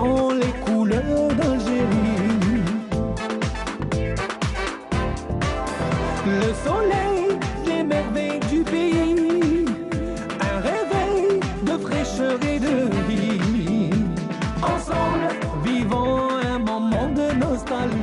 voyant les couleurs d'Algérie. Le soleil, les merveilles du pays, un réveil de fraîcheur et de vie. Ensemble, vivons un moment de nostalgie.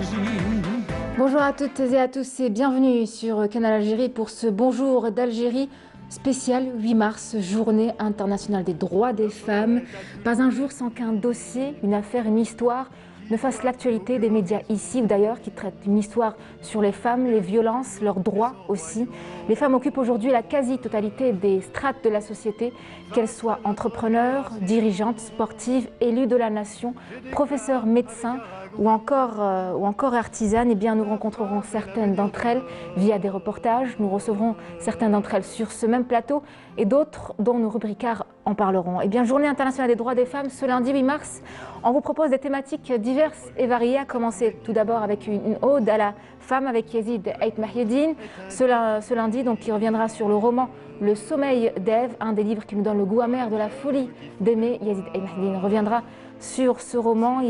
Bonjour à toutes et à tous et bienvenue sur Canal Algérie pour ce Bonjour d'Algérie spécial 8 mars, journée internationale des droits des femmes. Pas un jour sans qu'un dossier, une affaire, une histoire ne fasse l'actualité des médias ici ou d'ailleurs qui traitent une histoire sur les femmes, les violences, leurs droits aussi. Les femmes occupent aujourd'hui la quasi-totalité des strates de la société, qu'elles soient entrepreneurs, dirigeantes, sportives, élues de la nation, professeurs, médecins ou encore artisanes. Eh bien, nous rencontrerons certaines d'entre elles via des reportages. Nous recevrons certaines d'entre elles sur ce même plateau et d'autres dont nos rubricards en parleront. Eh bien, Journée internationale des droits des femmes, ce lundi 8 mars, on vous propose des thématiques diverses et variées, à commencer tout d'abord avec une ode à la femme avec Yazid Ait Mahieddine. Ce lundi, donc, qui reviendra sur le roman Le sommeil d'Ève, un des livres qui nous donne le goût amer de la folie d'aimer. Yazid Ait Mahieddine reviendra sur ce roman,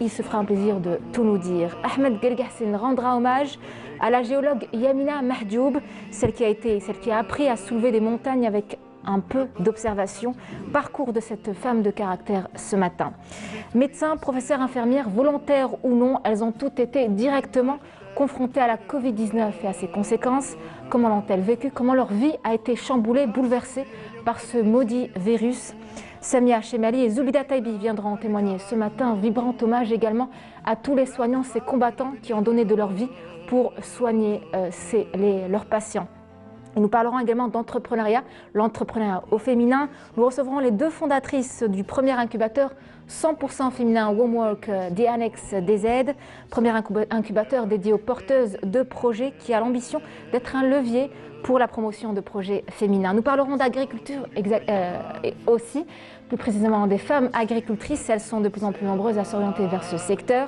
il se fera un plaisir de tout nous dire. Ahmed Gelghassin rendra hommage à la géologue Yamina Mahdioub, celle qui a appris à soulever des montagnes avec un peu d'observation. Parcours de cette femme de caractère ce matin. Médecins, professeurs, infirmières, volontaires ou non, elles ont toutes été directement confrontées à la Covid-19 et à ses conséquences. Comment l'ont-elles vécu? Comment leur vie a été chamboulée, bouleversée par ce maudit virus? Samia Chemali et Zoubida Taibi viendront témoigner ce matin. Vibrant hommage également à tous les soignants, ces combattants qui ont donné de leur vie pour soigner leurs patients. Et nous parlerons également d'entrepreneuriat, l'entrepreneuriat au féminin. Nous recevrons les deux fondatrices du premier incubateur 100% féminin Womework The Annex DZ, premier incubateur dédié aux porteuses de projets qui a l'ambition d'être un levier pour la promotion de projets féminins. Nous parlerons d'agriculture et aussi, plus précisément des femmes agricultrices. Elles sont de plus en plus nombreuses à s'orienter vers ce secteur,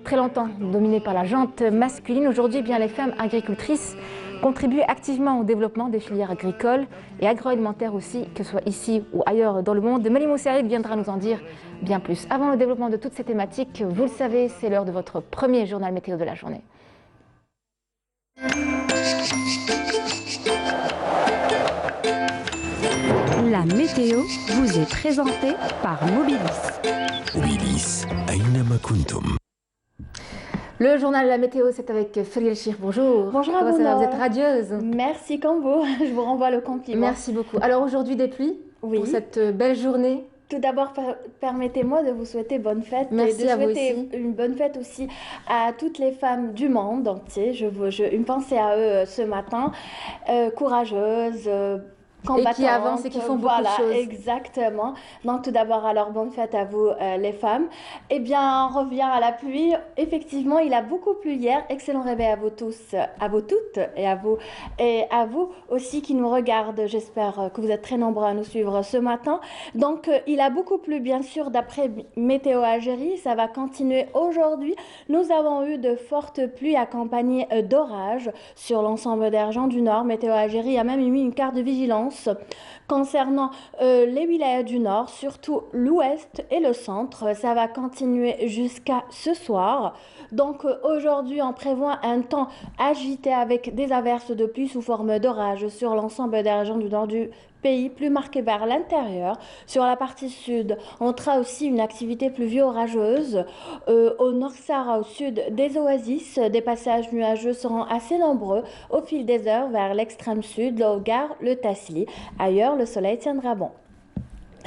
très longtemps dominé par la gente masculine. Aujourd'hui, bien les femmes agricultrices contribuent activement au développement des filières agricoles et agroalimentaires aussi, que ce soit ici ou ailleurs dans le monde. Mali Moussaïd viendra nous en dire bien plus. Avant le développement de toutes ces thématiques, vous le savez, c'est l'heure de votre premier journal météo de la journée. La météo vous est présentée par Mobilis. Mobilis, Aynama Kuntum. Le journal de la météo, c'est avec Feriel Chir. Bonjour. Bonjour à Comment vous. ça va? Vous êtes radieuse. Merci Cambo, je vous renvoie le compliment. Merci beaucoup. Alors aujourd'hui des pluies pour cette belle journée. Tout d'abord, permettez-moi de vous souhaiter bonne fête. Merci et de à vous souhaiter aussi. Une bonne fête aussi à toutes les femmes du monde entier. Une pensée à eux ce matin, courageuses, combattantes. Et qui avancent et qui font beaucoup de choses. Exactement. Donc tout d'abord, alors bonne fête à vous les femmes. Eh bien, on revient à la pluie. Effectivement, il a beaucoup plu hier. Excellent réveil à vous tous, à vous toutes et à vous aussi qui nous regardent. J'espère que vous êtes très nombreux à nous suivre ce matin. Donc il a beaucoup plu, bien sûr, d'après Météo Algérie. Ça va continuer aujourd'hui. Nous avons eu de fortes pluies accompagnées d'orages sur l'ensemble des régions du Nord. Météo Algérie a même émis une carte de vigilance concernant les wilayas du Nord, surtout l'Ouest et le Centre. Ça va continuer jusqu'à ce soir. Donc aujourd'hui, on prévoit un temps agité avec des averses de pluie sous forme d'orage sur l'ensemble des régions du Nord du pays, plus marqué vers l'intérieur. Sur la partie sud, on aura aussi une activité pluvio-orageuse. Au Nord-Sahara, au sud des oasis, des passages nuageux seront assez nombreux au fil des heures vers l'extrême sud, le Hogar, le Tassili. Ailleurs, le soleil tiendra bon.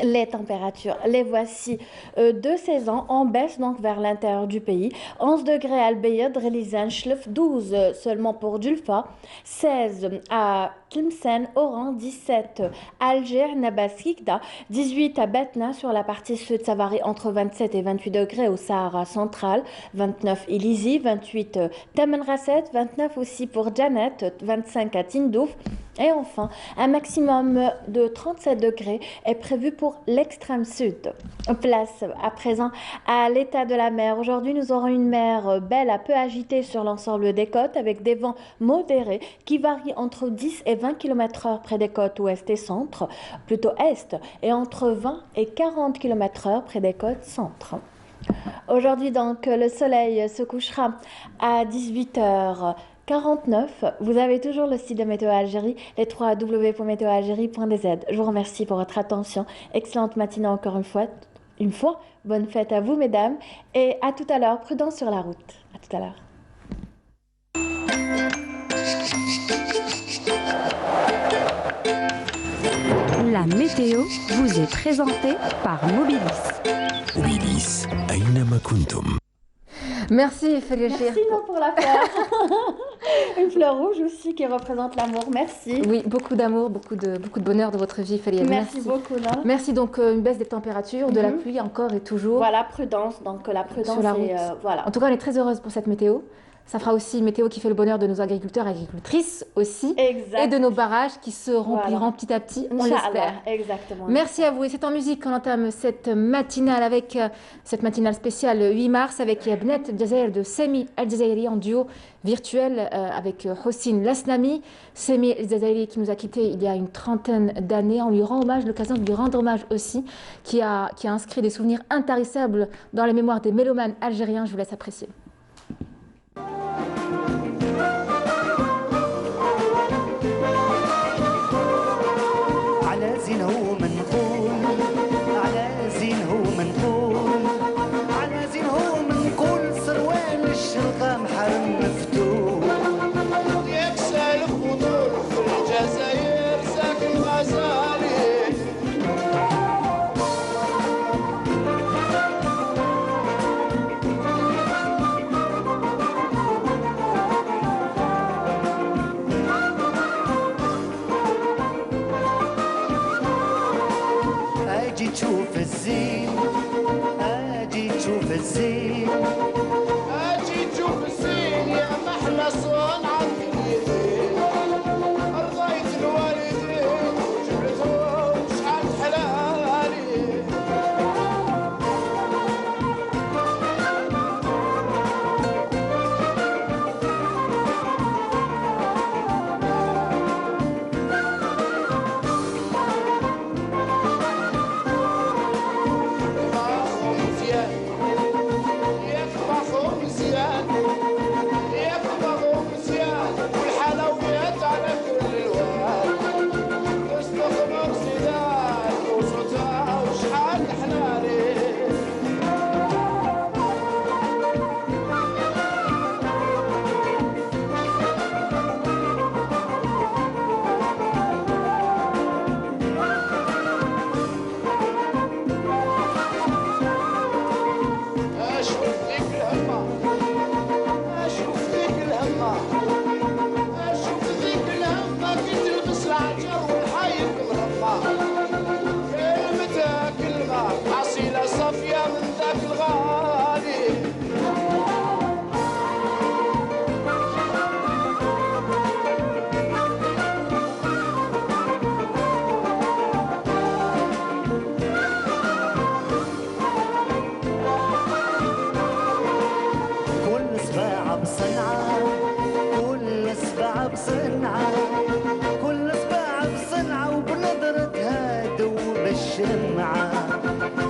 Les températures, les voici de saison en baisse donc vers l'intérieur du pays. 11 degrés à Al-Bayed, Relizan, Chlef, 12 seulement pour Dulfa, 16 à Tlemcen, Oran, 17 à Alger, Nabaskikda, 18 à Batna sur la partie sud, ça varie entre 27 et 28 degrés au Sahara central, 29 Ilizi, 28 Tamanrasset, 29 aussi pour Janet, 25 à Tindouf. Et enfin, un maximum de 37 degrés est prévu pour l'extrême sud. Place à présent à l'état de la mer. Aujourd'hui, nous aurons une mer belle à peu agitée sur l'ensemble des côtes avec des vents modérés qui varient entre 10 et 20 km/h près des côtes ouest et centre, plutôt est, et entre 20 et 40 km/h près des côtes centre. Aujourd'hui, donc, le soleil se couchera à 18h49. Vous avez toujours le site de Météo Algérie, les 3 www.météoalgérie.dz. Je vous remercie pour votre attention. Excellente matinée encore une fois. Bonne fête à vous, mesdames. Et à tout à l'heure. Prudence sur la route. À tout à l'heure. La météo vous est présentée par Mobilis. Mobilis, أينما كنتم. Merci Félia Merci non, pour la fleur. Une fleur rouge aussi qui représente l'amour. Merci. Oui, beaucoup d'amour, beaucoup de bonheur dans votre vie Félia. Merci beaucoup. Non. Merci, donc une baisse des températures, de la pluie encore et toujours. Voilà, prudence. Donc la prudence sur la route. voilà. En tout cas, on est très heureuse pour cette météo. Ça fera aussi une météo qui fait le bonheur de nos agriculteurs et agricultrices aussi. Exact. Et de nos barrages qui se rempliront petit à petit, on l'espère. Exactement. Merci à vous. Et c'est en musique qu'on entame cette matinale avec cette matinale spéciale 8 mars avec Bnet Jazair de Semi El Jazairi en duo virtuel avec Hossein Lasnami. Semi El Jazairi qui nous a quittés il y a une trentaine d'années. On lui rend hommage, l'occasion de lui rendre hommage aussi, qui a inscrit des souvenirs intarissables dans les mémoires des mélomanes algériens. Je vous laisse apprécier. تشوف الزين اجي تشوف الزين اجي تشوف الزين يا محلى صنعة اليدين رضيت الوالدين وجبتهم شحال حلالي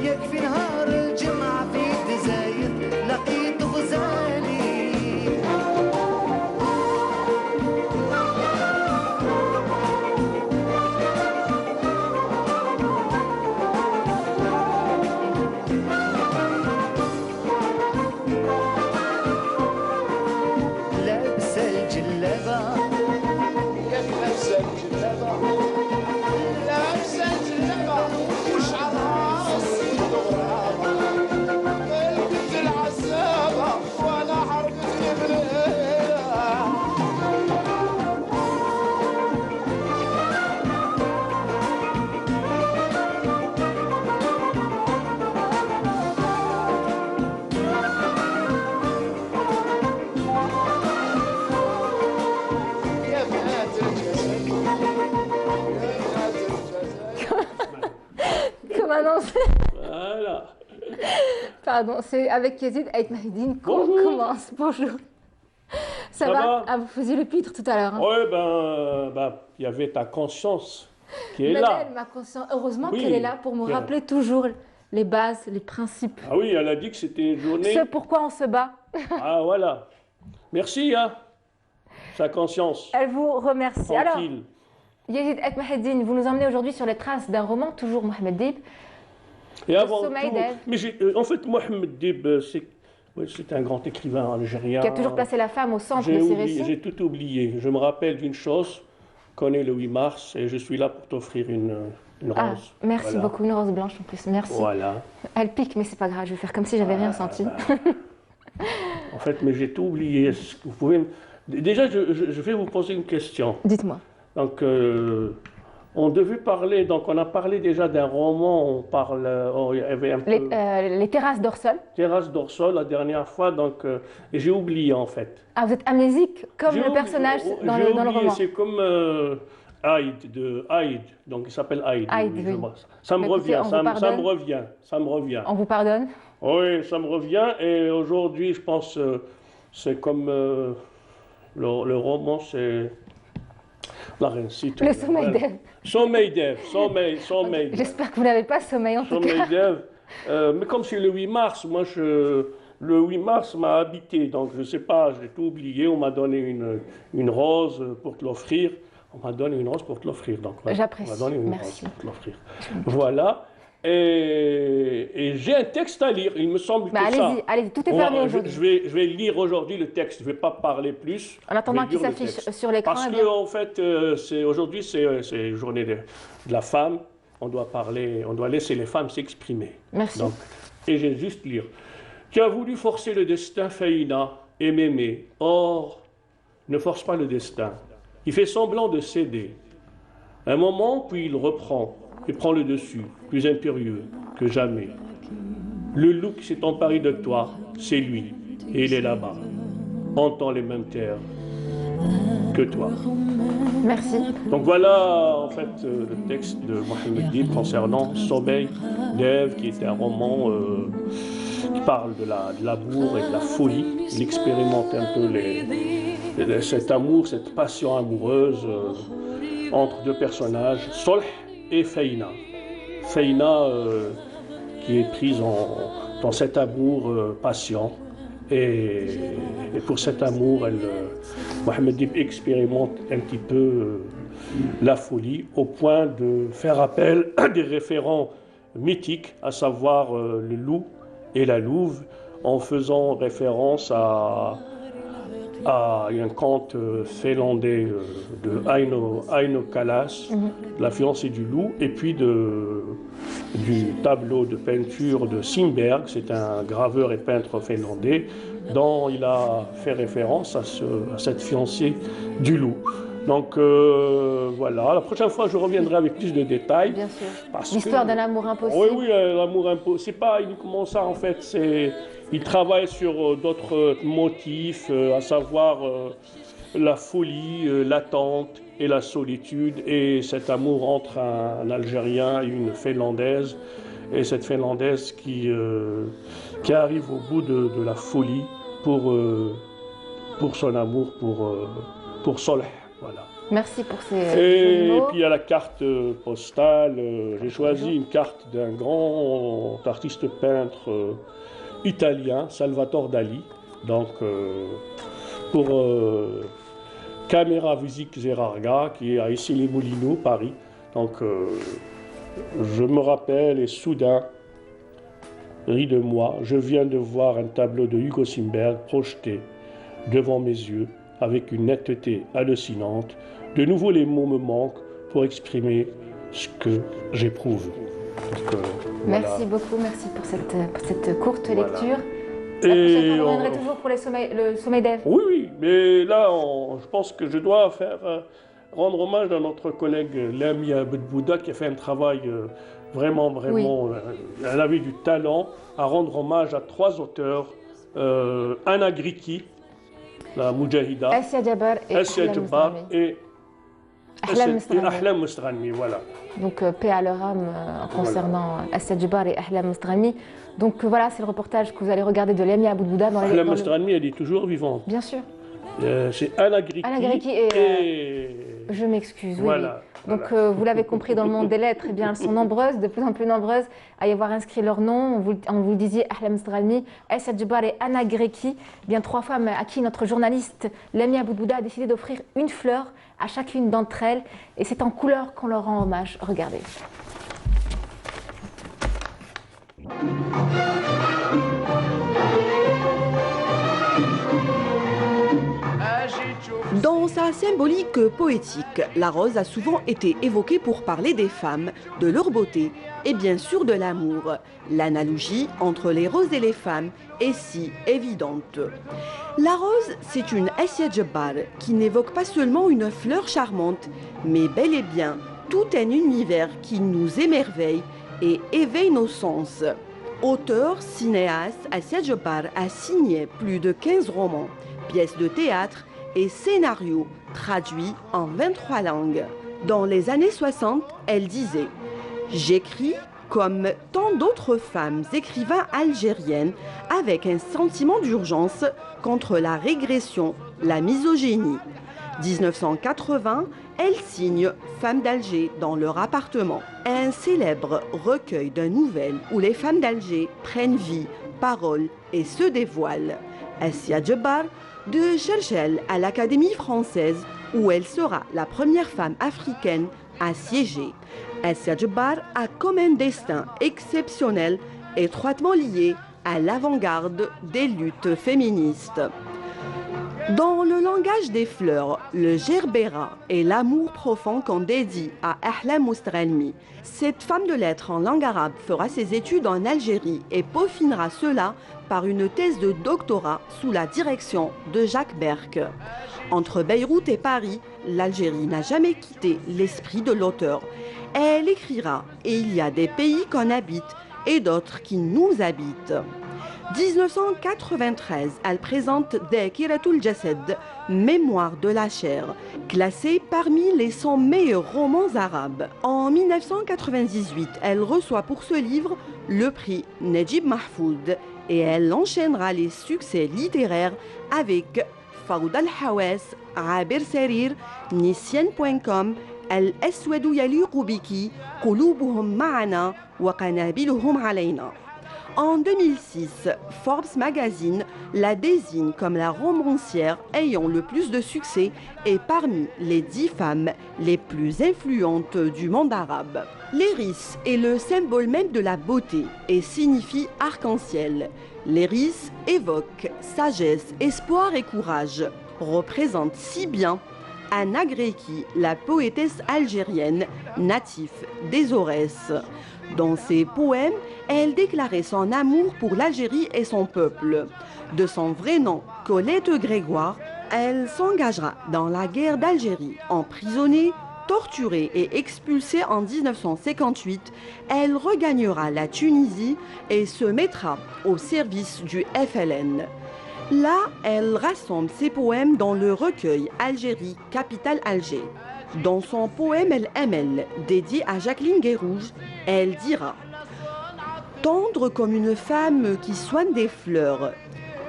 يكفي نهار الجمعة في الجزائر لقيت غزالي لابس الجلابة لابس الجلابة لابس الجلابة وشعرها البنت العزابة وانا حرقت بليلة يا بنات الجسد يا بنات الجسد Comme annoncé. Voilà. Pardon, c'est avec Yazid Aït Mahidine qu'on commence. Bonjour. Ça va? Ah, vous faisiez le pitre tout à l'heure. Hein. Oui, il y avait ta conscience qui est là. Elle, ma conscience, heureusement Oui, qu'elle est là pour me bien. rappeler toujours les bases, les principes. Ah oui, elle a dit que c'était une journée. Ce pourquoi on se bat. Ah voilà. Merci, hein. Sa conscience. Elle vous remercie. Alors, Tranquille. Yazid Et Maheddine, vous nous emmenez aujourd'hui sur les traces d'un roman, toujours Mohamed Dib. Et avant sommeil tout, d'Ève. mais en fait, Mohamed Dib, c'est un grand écrivain algérien. Qui a toujours placé la femme au centre J'ai de ses oublié, récits. j'ai tout oublié. Je me rappelle d'une chose, qu'on est le 8 mars et je suis là pour t'offrir une Ah, rose. merci Voilà. beaucoup, une rose blanche en plus. Merci. Voilà. Elle pique, mais c'est pas grave, je vais faire comme si j'avais rien senti. En fait, mais j'ai tout oublié. Est-ce que vous pouvez Déjà, je vais vous poser une question. Dites-moi. Donc, on devait parler, donc on a parlé déjà d'un roman, il y avait un peu Les terrasses d'Orsol. Terrasse d'Orsol la dernière fois, donc et j'ai oublié en fait. Ah, vous êtes amnésique comme J'ai le oublié- personnage dans j'ai le oublié, roman. c'est comme Aïd, de Aïd, donc il s'appelle Aïd. Aïd, oui, oui. Ça me Mais écoutez, revient, on ça vous me pardonne. revient, ça me revient. On vous pardonne. Oui, ça me revient et aujourd'hui, je pense, c'est comme le roman, c'est la réussite. Le sommeil d'Ève. Sommeil d'Ève, sommeil d'Ève. J'espère que vous n'avez pas sommeil en tout cas. Sommeil d'Ève. Mais comme c'est le 8 mars, le 8 mars m'a habité, donc je ne sais pas, j'ai tout oublié. On m'a donné une rose pour te l'offrir. On m'a donné une rose pour te l'offrir. Donc voilà, J'apprécie. On m'a donné une Merci. rose pour te l'offrir. Voilà. Et j'ai un texte à lire, il me semble Bah, que ça. allez-y, tout est permis aujourd'hui. Je vais lire aujourd'hui le texte, je ne vais pas parler plus. En attendant Je vais qu'il lire le s'affiche texte. sur l'écran. Parce eh bien, que en fait, aujourd'hui, c'est la journée de la femme. On doit parler, on doit laisser les femmes s'exprimer. Merci. Donc, et j'ai juste lire. Tu as voulu forcer le destin, Faïna, et m'aimer. Or, ne force pas le destin. Il fait semblant de céder. Un moment, puis il reprend et prend le dessus, plus impérieux que jamais. Le loup qui s'est emparé de toi, c'est lui, et il est là-bas. Entend les mêmes terres que toi. Merci. Donc voilà en fait le texte de Mohamed Dib concernant Sommeil d'Ève, qui est un roman qui parle de l'amour et de la folie. Il expérimente un peu cet amour, cette passion amoureuse entre deux personnages, Solh et Faïna. Faïna qui est prise dans cet amour patient. Et pour cet amour, Mohamed Dib expérimente un petit peu la folie au point de faire appel à des référents mythiques, à savoir le loup et la louve, en faisant référence à un conte finlandais de Aino Kalas, La fiancée du loup, et puis du tableau de peinture de Simberg, c'est un graveur et peintre finlandais, dont il a fait référence à cette fiancée du loup. Donc voilà, la prochaine fois je reviendrai avec plus de détails. Bien sûr. parce L'histoire que- d'un amour impossible. Oui, oui, l'amour impossible. C'est pas uniquement ça en fait. Il travaille sur d'autres motifs, à savoir la folie, l'attente et la solitude, et cet amour entre un Algérien et une Finlandaise, et cette Finlandaise qui arrive au bout de la folie pour son amour pour Solh. Voilà. Merci pour ces Et jolis mots. puis à la carte postale, j'ai choisi une carte d'un grand artiste peintre italien, Salvatore Dali. Donc pour Camera Musique Zerarga, qui est à Issy-les-Moulineaux, Paris. Donc je me rappelle et soudain, ris de moi, je viens de voir un tableau de Hugo Simberg projeté devant mes yeux avec une netteté hallucinante. De nouveau, les mots me manquent pour exprimer ce que j'éprouve. Donc, voilà. Merci beaucoup, merci pour cette courte Voilà. lecture. La prochaine fois, vous on- reviendrez toujours pour le sommeil d'Ève. Oui, oui, mais là, je pense que je dois rendre hommage à notre collègue Lamia Bedbouda qui a fait un travail vraiment, elle avait du talent à rendre hommage à 3 auteurs, Anna Griki, la Moujahida, Assia Djabar et Assia Ahlam Djabar Mostrami. et Ahlam Mostrami. Ahlam Mostrami, voilà. Donc paix à leur âme concernant Assia Djabar et Ahlam Mostrami. Donc voilà, c'est le reportage que vous allez regarder de Lamia Aboudbouda dans Ahlam le... Mostrami, elle est toujours vivante. Bien sûr. C'est Anna Griki, Anna Griki et, Je m'excuse, oui. Voilà. Oui. Donc, vous l'avez compris, dans le monde des lettres, eh bien, elles sont nombreuses, de plus en plus nombreuses, à y avoir inscrit leur nom. On vous disait Ahlam Zdralmi, Aïssa Djebar et Anna Greki, bien 3 femmes à qui notre journaliste Lamia Boudbouda a décidé d'offrir une fleur à chacune d'entre elles. Et c'est en couleur qu'on leur rend hommage. Regardez. Dans sa symbolique poétique, la rose a souvent été évoquée pour parler des femmes, de leur beauté et bien sûr de l'amour. L'analogie entre les roses et les femmes est si évidente. La rose, c'est une Assia Djebar qui n'évoque pas seulement une fleur charmante, mais bel et bien tout un univers qui nous émerveille et éveille nos sens. Auteur, cinéaste, Assia Djebar a signé plus de 15 romans, pièces de théâtre et scénarios traduits en 23 langues. Dans les années 60, elle disait « J'écris comme tant d'autres femmes écrivains algériennes avec un sentiment d'urgence contre la régression, la misogynie. » 1980, elle signe Femmes d'Alger dans leur appartement, un célèbre recueil de nouvelles où les femmes d'Alger prennent vie, parole et se dévoilent. Assia Djebar de Cherchel à l'Académie française où elle sera la première femme africaine à siéger. Assia Djebar a comme un destin exceptionnel étroitement lié à l'avant-garde des luttes féministes. Dans le langage des fleurs, le gerbera est l'amour profond qu'on dédie à Ahlam Zdralmi. Cette femme de lettres en langue arabe fera ses études en Algérie et peaufinera cela par une thèse de doctorat sous la direction de Jacques Berck. Entre Beyrouth et Paris, l'Algérie n'a jamais quitté l'esprit de l'auteur. Elle écrira « Et il y a des pays qu'on habite et d'autres qui nous habitent ». 1993, elle présente Dhakiratul Jasad, Mémoire de la chair, classée parmi les 100 meilleurs romans arabes. En 1998, elle reçoit pour ce livre le prix Najib Mahfoud et elle enchaînera les succès littéraires avec Fawd al-Hawas, Abir Sarir, Nisyan.com, Al-Aswadu Yaliqu Biki, Qulubuhum Ma'ana wa Qanabiluhum Alayna. En 2006, Forbes Magazine la désigne comme la romancière ayant le plus de succès et parmi les 10 femmes les plus influentes du monde arabe. L'iris est le symbole même de la beauté et signifie arc-en-ciel. L'iris évoque sagesse, espoir et courage, représente si bien Anna Greki, la poétesse algérienne native des Aurès. Dans ses poèmes, elle déclarait son amour pour l'Algérie et son peuple. De son vrai nom, Colette Grégoire, elle s'engagera dans la guerre d'Algérie. Emprisonnée, torturée et expulsée en 1958, elle regagnera la Tunisie et se mettra au service du FLN. Là, elle rassemble ses poèmes dans le recueil Algérie, capitale Alger. Dans son poème El Amel, dédié à Jacqueline Guérouge, elle dira « Tendre comme une femme qui soigne des fleurs,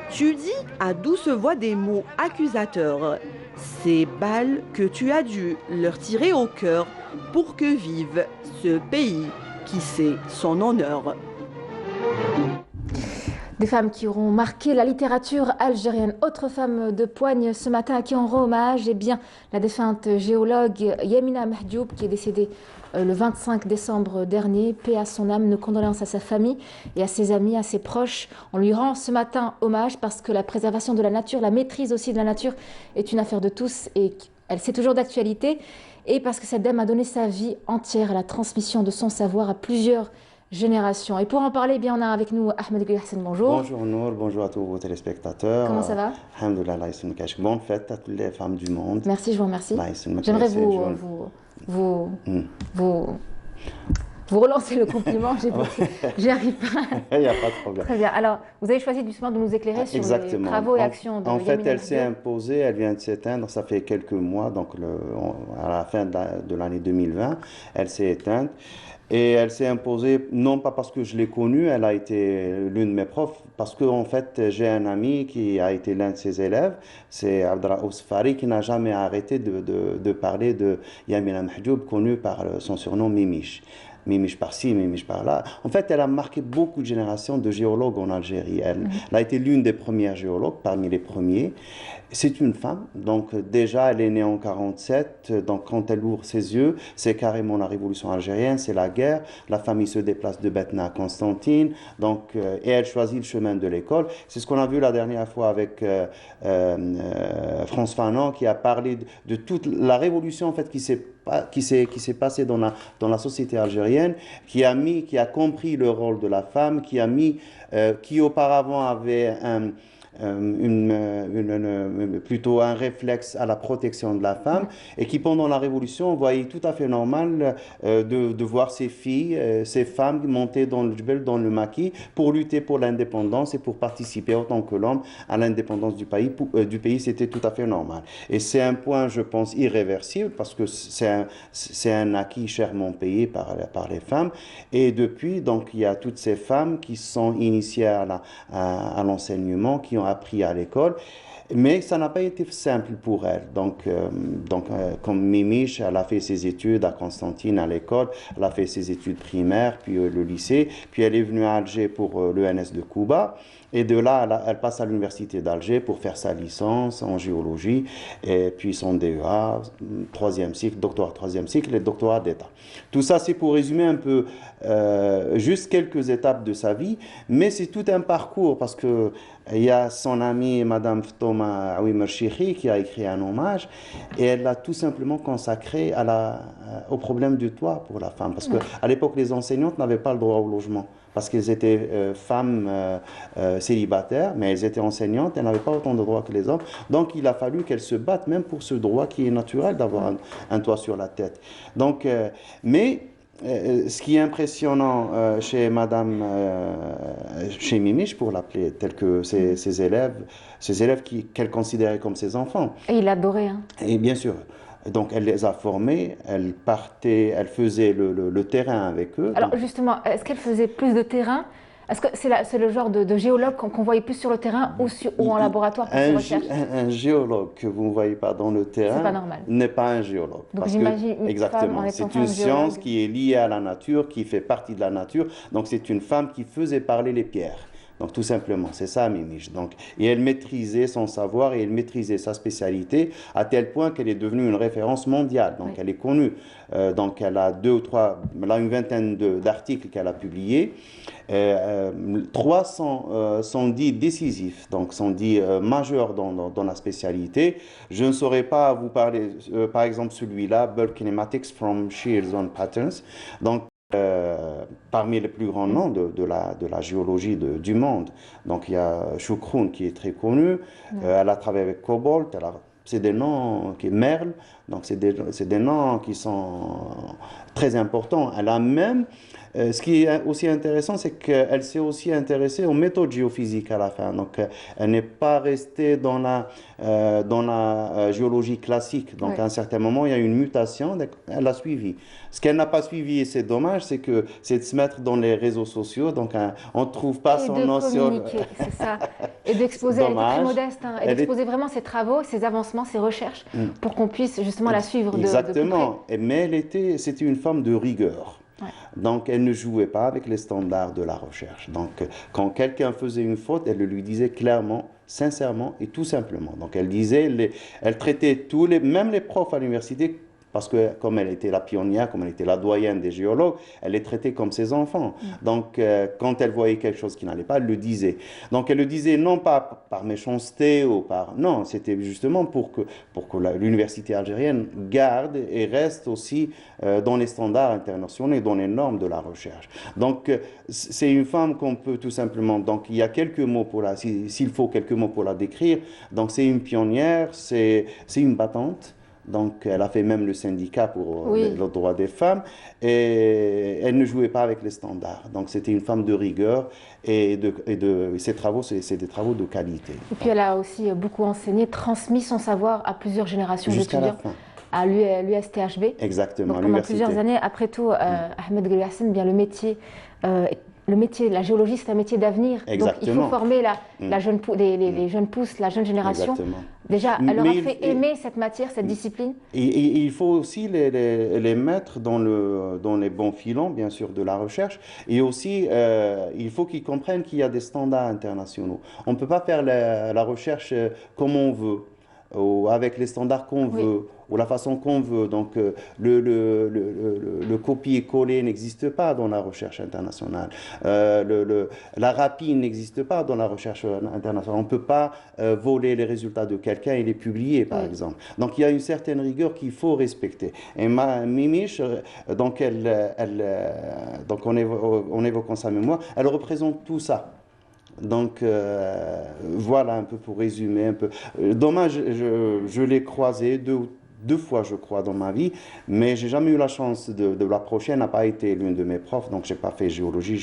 tu dis à douce voix des mots accusateurs, ces balles que tu as dû leur tirer au cœur pour que vive ce pays qui sait son honneur. » Des femmes qui auront marqué la littérature algérienne. Autre femme de poigne ce matin à qui on rend hommage, eh bien, la défunte géologue Yamina Mahdioub qui est décédée le 25 décembre dernier. Paix à son âme, nos condoléances à sa famille et à ses amis, à ses proches. On lui rend ce matin hommage parce que la préservation de la nature, la maîtrise aussi de la nature est une affaire de tous et c'est toujours d'actualité. Et parce que cette dame a donné sa vie entière à la transmission de son savoir à plusieurs génération. Et pour en parler, eh bien, on a avec nous Ahmed Hassan, bonjour. Bonjour Nour, bonjour à tous vos téléspectateurs. Comment ça va? Alhamdoulilah, bonne fête à toutes les femmes du monde. Merci, je vous remercie. J'aimerais Vous relancez le compliment, j'y arrive pas. Il n'y a pas de problème. Très bien. Alors, vous avez choisi justement de nous éclairer sur les travaux et actions de En fait, Yamina elle s'est Diop. imposée, elle vient de s'éteindre, ça fait quelques mois, donc à la fin de l'année 2020, elle s'est éteinte. Et elle s'est imposée, non pas parce que je l'ai connue, elle a été l'une de mes profs, parce que en fait, j'ai un ami qui a été l'un de ses élèves, c'est Abdraouf Fari, qui n'a jamais arrêté de parler de Yamina Mahjoub, connue par son surnom Mimiche. Mimiche par-ci, Mimiche par-là. En fait, elle a marqué beaucoup de générations de géologues en Algérie. Elle a été l'une des premières géologues, parmi les premiers. C'est une femme, donc déjà elle est née en 47, donc quand elle ouvre ses yeux, c'est carrément la révolution algérienne, c'est la guerre, la famille se déplace de Betna à Constantine, donc, et elle choisit le chemin de l'école. C'est ce qu'on a vu la dernière fois avec France Fanon qui a parlé de toute la révolution en fait, qui s'est passée dans la société algérienne, qui a compris le rôle de la femme, qui auparavant avait plutôt un réflexe à la protection de la femme et qui pendant la Révolution voyait tout à fait normal de voir ces filles, ces femmes monter dans le Djebel, dans le maquis pour lutter pour l'indépendance et pour participer autant que l'homme à l'indépendance du pays. C'était tout à fait normal. Et c'est un point, je pense, irréversible parce que c'est un acquis chèrement payé par les femmes. Et depuis, donc, il y a toutes ces femmes qui sont initiées à l'enseignement, qui ont appris à l'école, mais ça n'a pas été simple pour elle. Donc, comme Mimiche, elle a fait ses études à Constantine, à l'école, elle a fait ses études primaires, puis le lycée, puis elle est venue à Alger pour l'ENS de Cuba. Et de là, elle passe à l'université d'Alger pour faire sa licence en géologie, et puis son DEA, troisième cycle, doctorat troisième cycle et doctorat d'État. Tout ça, c'est pour résumer un peu juste quelques étapes de sa vie, mais c'est tout un parcours parce que il y a son amie, Madame Ftoma Aouimer Chikhi, qui a écrit un hommage, et elle l'a tout simplement consacré au problème du toit pour la femme. Parce qu'à l'époque, les enseignantes n'avaient pas le droit au logement. Parce qu'elles étaient femmes célibataires, mais elles étaient enseignantes, elles n'avaient pas autant de droits que les hommes. Donc il a fallu qu'elles se battent, même pour ce droit qui est naturel d'avoir un toit sur la tête. Donc, ce qui est impressionnant chez chez Mimiche, pour l'appeler, tel que ses élèves qu'elle considérait comme ses enfants. Et il adorait. Hein. Et bien sûr. Donc elle les a formés, elle faisait le terrain avec eux. Alors justement, est-ce qu'elle faisait plus de terrain? Est-ce que c'est le genre de géologue qu'on voyait plus sur le terrain ou en laboratoire pour ses recherches? Un géologue que vous ne voyez pas dans le terrain n'est pas un géologue. Donc j'imagine exactement, c'est une science qui est liée à la nature, qui fait partie de la nature. Donc c'est une femme qui faisait parler les pierres. Donc tout simplement, c'est ça Mimiche. Et elle maîtrisait son savoir et elle maîtrisait sa spécialité à tel point qu'elle est devenue une référence mondiale. Donc elle est connue. Donc elle a une vingtaine d'articles qu'elle a publiés. 300 sont dits décisifs, donc sont dits majeurs dans la spécialité. Je ne saurais pas vous parler, par exemple celui-là, Bulk Kinematics from Shear Zone Patterns. Donc parmi les plus grands noms de la géologie du monde. Donc il y a Choukroun qui est très connu, elle a travaillé avec Cobalt, c'est des noms qui Merle, donc c'est des noms qui sont très importants. Elle a même, ce qui est aussi intéressant, c'est qu'elle s'est aussi intéressée aux méthodes géophysiques à la fin. Donc elle n'est pas restée dans la géologie classique. Donc à un certain moment, il y a une mutation, elle a suivi. Ce qu'elle n'a pas suivi, et c'est dommage, c'est de se mettre dans les réseaux sociaux. Donc on ne trouve pas son nom sur... c'est ça. Et d'exposer, elle était très modeste, hein, et d'exposer vraiment ses travaux, ses avancements, ses recherches, pour qu'on puisse justement la suivre Exactement. Mais c'était une femme de rigueur. Ouais. Donc, elle ne jouait pas avec les standards de la recherche. Donc, quand quelqu'un faisait une faute, elle le lui disait clairement, sincèrement et tout simplement. Donc, elle traitait même les profs à l'université, parce que comme elle était la pionnière, comme elle était la doyenne des géologues, elle les traitait comme ses enfants. Donc, quand elle voyait quelque chose qui n'allait pas, elle le disait. Donc, elle le disait non pas par méchanceté ou par... Non, c'était justement pour que l'université algérienne garde et reste aussi dans les standards internationaux et dans les normes de la recherche. Donc, c'est une femme qu'on peut tout simplement... Donc, il y a quelques mots s'il faut quelques mots pour la décrire. Donc, c'est une pionnière, c'est une battante. Donc, elle a fait même le syndicat pour Oui. le droit des femmes. Et elle ne jouait pas avec les standards. Donc, c'était une femme de rigueur. Et ses travaux, c'est des travaux de qualité. Et puis elle a aussi beaucoup enseigné, transmis son savoir à plusieurs générations Jusqu'à la d'étudiants fin. à l'USTHB. Exactement, Donc à pendant l'université. plusieurs années. Après tout, Ahmed Ghaliassine, bien le métier, la géologie, c'est un métier d'avenir. Donc il faut Exactement. former la jeune les jeunes pousses, la jeune génération. Exactement. Déjà, elle leur a Mais fait aimer cette matière, cette discipline. Et il faut aussi les mettre dans les bons filons, bien sûr, de la recherche. Et aussi, il faut qu'ils comprennent qu'il y a des standards internationaux. On ne peut pas faire la recherche comme on veut, ou avec les standards qu'on veut, ou la façon qu'on veut. Donc, le copier-coller n'existe pas dans la recherche internationale. La rapine n'existe pas dans la recherche internationale. On ne peut pas voler les résultats de quelqu'un et les publier, par exemple. Donc, il y a une certaine rigueur qu'il faut respecter. Et Mimiche, donc, donc en évoquant sa mémoire, elle représente tout ça. Donc, voilà un peu pour résumer un peu. Dommage, je l'ai croisée deux fois, je crois, dans ma vie, mais j'ai jamais eu la chance de l'approcher. Elle n'a pas été l'une de mes profs, donc j'ai pas fait géologie,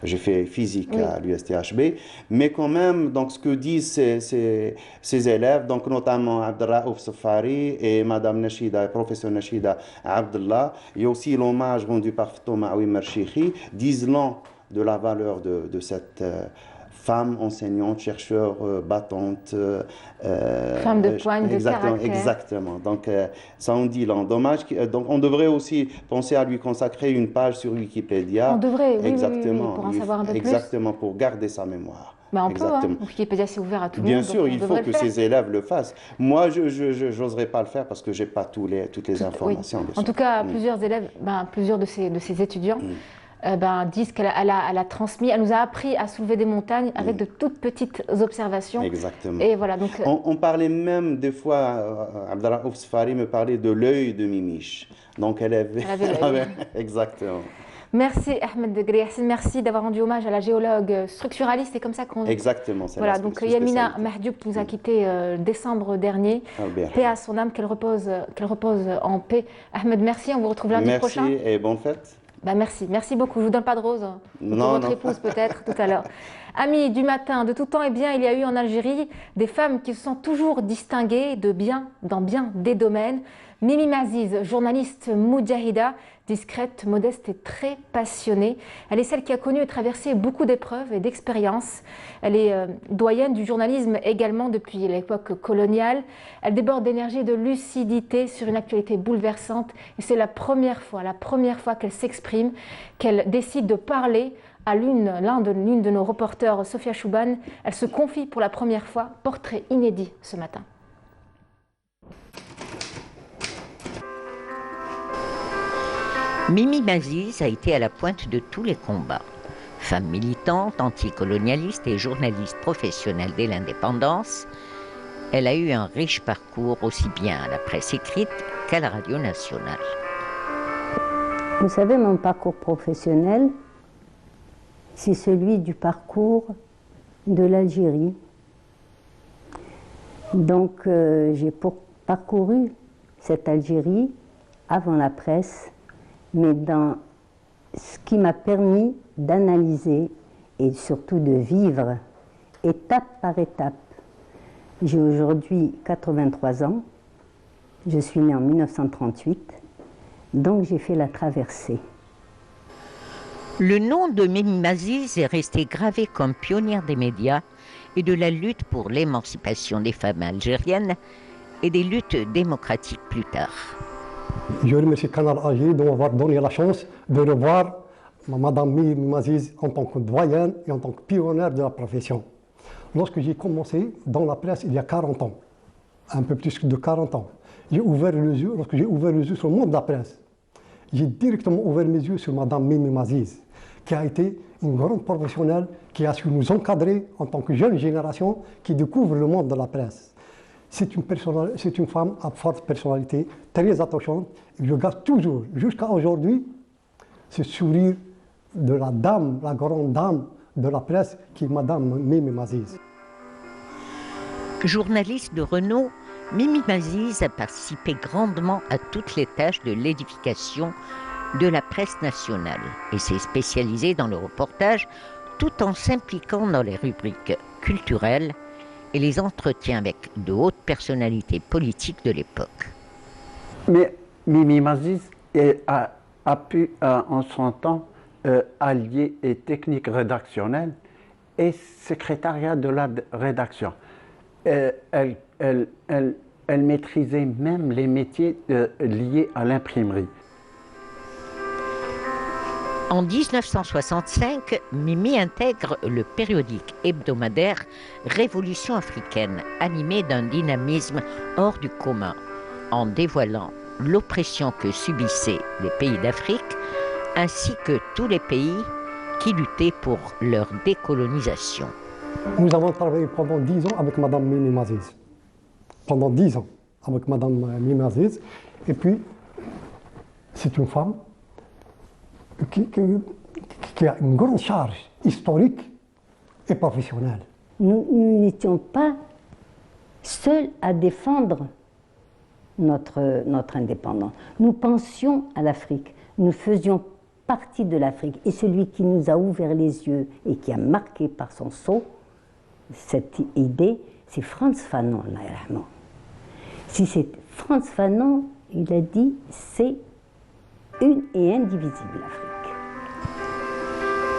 j'ai fait physique à l'USTHB. Mais quand même, donc ce que disent ces élèves, donc notamment Abdelraouf Safari et Madame Nashida, professeur Nashida Abdallah, et aussi l'hommage rendu par Thomas Merchichi, disent long de la valeur de cette femme enseignante, chercheur, battante. Femme de poigne, de caractère. Exactement. Donc, ça en dit long. Dommage. Donc, on devrait aussi penser à lui consacrer une page sur Wikipédia. On devrait, oui, exactement. Oui, pour en savoir un peu plus. Exactement, pour garder sa mémoire. Ben on peut, hein. Wikipédia, c'est ouvert à tout le monde. Bien sûr, il faut que ces élèves le fassent. Moi, je n'oserais pas le faire parce que je n'ai pas toutes les informations. En tout cas, plusieurs élèves, plusieurs de ces étudiants, disent qu'elle a transmis, elle nous a appris à soulever des montagnes avec de toutes petites observations. Exactement. Et voilà, donc, on parlait même des fois, Abdelraouf Safari me parlait de l'œil de Mimiche. Donc elle avait l'œil. Exactement. Merci Ahmed Ghaliassine, merci d'avoir rendu hommage à la géologue structuraliste, c'est comme ça qu'on... Exactement. Voilà, donc Yamina Mahdioub nous a quitté décembre dernier. Paix à son âme, qu'elle repose en paix. Ahmed, merci, on vous retrouve lundi prochain. Merci et bonne fête. Merci beaucoup. Je ne vous donne pas de rose. Pour votre épouse peut-être tout à l'heure. Amis du matin, de tout temps, il y a eu en Algérie des femmes qui se sont toujours distinguées dans bien des domaines. Mimi Maziz, journaliste moudjahida, discrète, modeste et très passionnée. Elle est celle qui a connu et traversé beaucoup d'épreuves et d'expériences. Elle est doyenne du journalisme également depuis l'époque coloniale. Elle déborde d'énergie et de lucidité sur une actualité bouleversante. Et c'est la première fois qu'elle s'exprime, qu'elle décide de parler à l'une de nos reporters, Sophia Chouban. Elle se confie pour la première fois. Portrait inédit ce matin. Mimi Maziz a été à la pointe de tous les combats. Femme militante, anticolonialiste et journaliste professionnelle dès l'indépendance, elle a eu un riche parcours aussi bien à la presse écrite qu'à la radio nationale. Vous savez, mon parcours professionnel, c'est celui du parcours de l'Algérie. Donc j'ai parcouru cette Algérie avant la presse, mais dans ce qui m'a permis d'analyser et surtout de vivre étape par étape. J'ai aujourd'hui 83 ans, je suis née en 1938, donc j'ai fait la traversée. Le nom de Mimi Maziz est resté gravé comme pionnière des médias et de la lutte pour l'émancipation des femmes algériennes et des luttes démocratiques plus tard. Je remercie Canal Algérie de m'avoir donné la chance de revoir Madame Mimi Maziz en tant que doyenne et en tant que pionnière de la profession. Lorsque j'ai commencé dans la presse il y a 40 ans, un peu plus de 40 ans, lorsque j'ai ouvert les yeux sur le monde de la presse, j'ai directement ouvert mes yeux sur Madame Mimi Maziz, qui a été une grande professionnelle qui a su nous encadrer en tant que jeune génération qui découvre le monde de la presse. C'est une femme à forte personnalité, très attachante. Et je garde toujours, jusqu'à aujourd'hui, ce sourire de la dame, la grande dame de la presse, qui est Madame Mimi Maziz. Journaliste de renom, Mimi Maziz a participé grandement à toutes les tâches de l'édification de la presse nationale et s'est spécialisée dans le reportage tout en s'impliquant dans les rubriques culturelles et les entretiens avec de hautes personnalités politiques de l'époque. Mais Mimi Maziz a pu en son temps allier et technique rédactionnelle et secrétariat de la rédaction. Elle maîtrisait même les métiers liés à l'imprimerie. En 1965, Mimi intègre le périodique hebdomadaire Révolution africaine, animé d'un dynamisme hors du commun, en dévoilant l'oppression que subissaient les pays d'Afrique, ainsi que tous les pays qui luttaient pour leur décolonisation. Nous avons travaillé pendant 10 ans avec Madame Mimi Maziz. Pendant 10 ans avec Madame Mimi Maziz. Et puis, c'est une femme qui a une grande charge historique et professionnelle. Nous n'étions pas seuls à défendre notre indépendance. Nous pensions à l'Afrique, nous faisions partie de l'Afrique. Et celui qui nous a ouvert les yeux et qui a marqué par son sceau cette idée, c'est Frantz Fanon. Si c'est Frantz Fanon, il a dit c'est une et indivisible l'Afrique.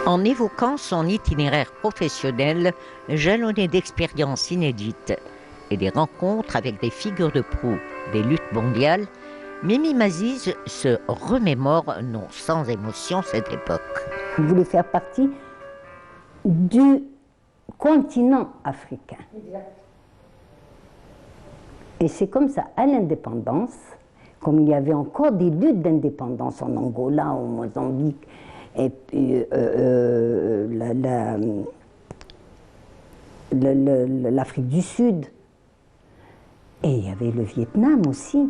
En évoquant son itinéraire professionnel jalonné d'expériences inédites et des rencontres avec des figures de proue des luttes mondiales, Mimi Maziz se remémore non sans émotion cette époque. Il voulait faire partie du continent africain. Et c'est comme ça, à l'indépendance, comme il y avait encore des luttes d'indépendance en Angola, au Mozambique, et puis l'Afrique du Sud, et il y avait le Vietnam aussi.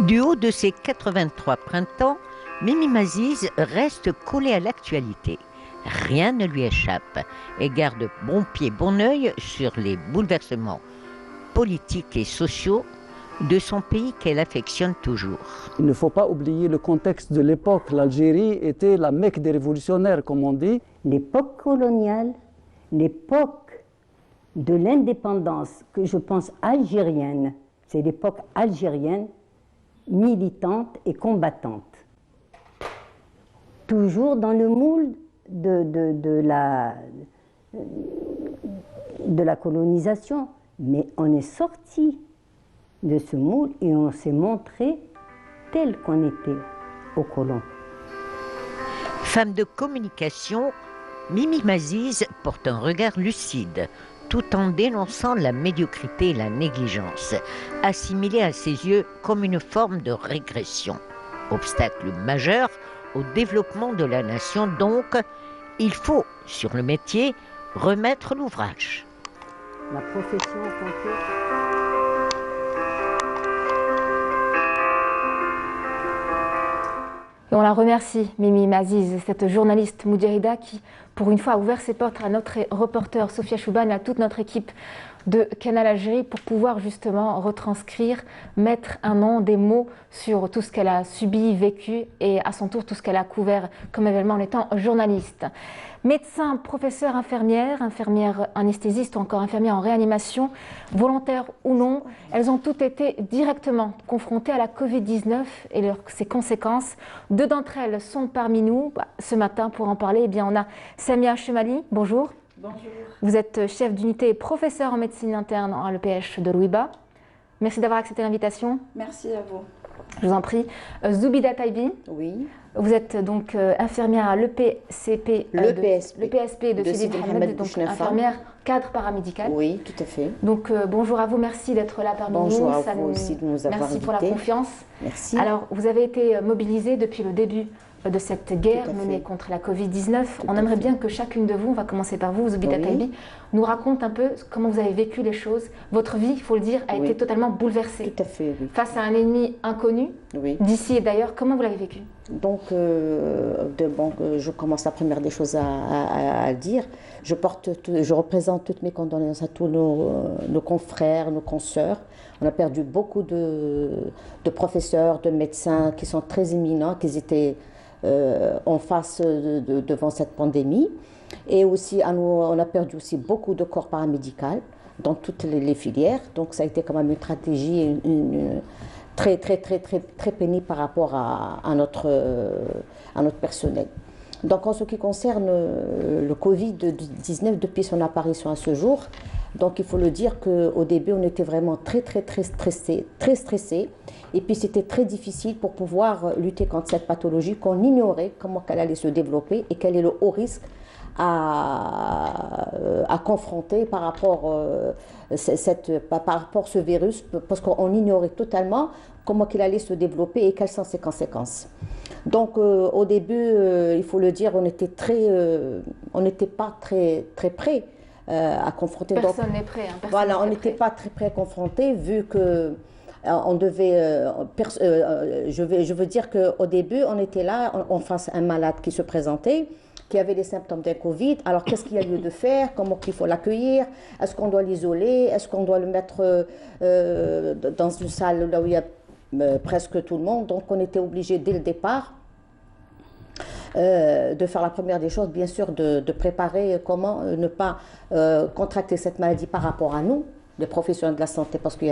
Du haut de ses 83 printemps, Mimi Maziz reste collée à l'actualité. Rien ne lui échappe et garde bon pied, bon œil sur les bouleversements politiques et sociaux de son pays qu'elle affectionne toujours. Il ne faut pas oublier le contexte de l'époque. L'Algérie était la Mecque des révolutionnaires, comme on dit. L'époque coloniale, l'époque de l'indépendance, que je pense algérienne, c'est l'époque algérienne, militante et combattante. Toujours dans le moule de la colonisation, mais on est sorti de ce moule et on s'est montré tel qu'on était aux colons. Femme de communication, Mimi Maziz porte un regard lucide, tout en dénonçant la médiocrité et la négligence, assimilée à ses yeux comme une forme de régression. Obstacle majeur au développement de la nation, donc, il faut, sur le métier, remettre l'ouvrage. La profession complète. Et on la remercie, Mimi Maziz, cette journaliste Moudjerida qui, pour une fois, a ouvert ses portes à notre reporter Sophia Chouban et à toute notre équipe de Canal Algérie pour pouvoir justement retranscrire, mettre un nom, des mots sur tout ce qu'elle a subi, vécu et à son tour tout ce qu'elle a couvert comme événement en étant journaliste. Médecin, professeur, infirmière anesthésiste ou encore infirmière en réanimation, volontaire ou non, elles ont toutes été directement confrontées à la Covid-19 et ses conséquences. Deux d'entre elles sont parmi nous ce matin pour en parler. Eh bien, on a Samia Chemali, bonjour. Bonjour. Vous êtes chef d'unité et professeur en médecine interne à l'EPH de Louiba. Merci d'avoir accepté l'invitation. Merci à vous. Je vous en prie. Zoubida Taibi. Oui. Vous êtes donc infirmière à l'EPCP, l'EPSP de Sidi Mohamed, donc infirmière cadre paramédical. Oui, tout à fait. Donc bonjour à vous, merci d'être là parmi nous. Bonjour à vous aussi de nous avoir Merci invités. pour la confiance. Merci. Alors, vous avez été mobilisée depuis le début de cette guerre menée contre la Covid-19. On aimerait bien que chacune de vous, on va commencer par vous, Zoubida Taibi, nous raconte un peu comment vous avez vécu les choses. Votre vie, il faut le dire, a été totalement bouleversée. Tout à fait, oui. Face à un ennemi inconnu, d'ici et d'ailleurs, comment vous l'avez vécu? Donc, je commence la première des choses à dire. Je représente toutes mes condoléances à tous nos confrères, nos consoeurs. On a perdu beaucoup de professeurs, de médecins qui sont très éminents, qui étaient en face devant cette pandémie. Et aussi, on a perdu aussi beaucoup de corps paramédicaux dans toutes les filières. Donc, ça a été quand même une stratégie très pénible par rapport à notre personnel. Donc, en ce qui concerne le Covid-19, depuis son apparition à ce jour, donc il faut le dire qu'au début, on était vraiment très stressés. Et puis, c'était très difficile pour pouvoir lutter contre cette pathologie qu'on ignorait comment elle allait se développer et quel est le haut risque à confronter par rapport à ce virus, parce qu'on ignorait totalement comment il allait se développer et quelles sont ses conséquences. Donc au début, il faut le dire, on n'était pas très prêts à confronter. Personne n'est prêt. Voilà, on n'était pas très prêt à confronter, vu que on devait. Je veux dire qu'au début, on était là, on face à un malade qui se présentait, qui avait des symptômes d'un Covid. Alors, qu'est-ce qu'il y a lieu de faire? Comment il faut l'accueillir? Est-ce qu'on doit l'isoler? Est-ce qu'on doit le mettre dans une salle là où il y a presque tout le monde? Donc, on était obligé dès le départ de faire la première des choses, bien sûr, de préparer comment ne pas contracter cette maladie par rapport à nous, les professionnels de la santé, parce que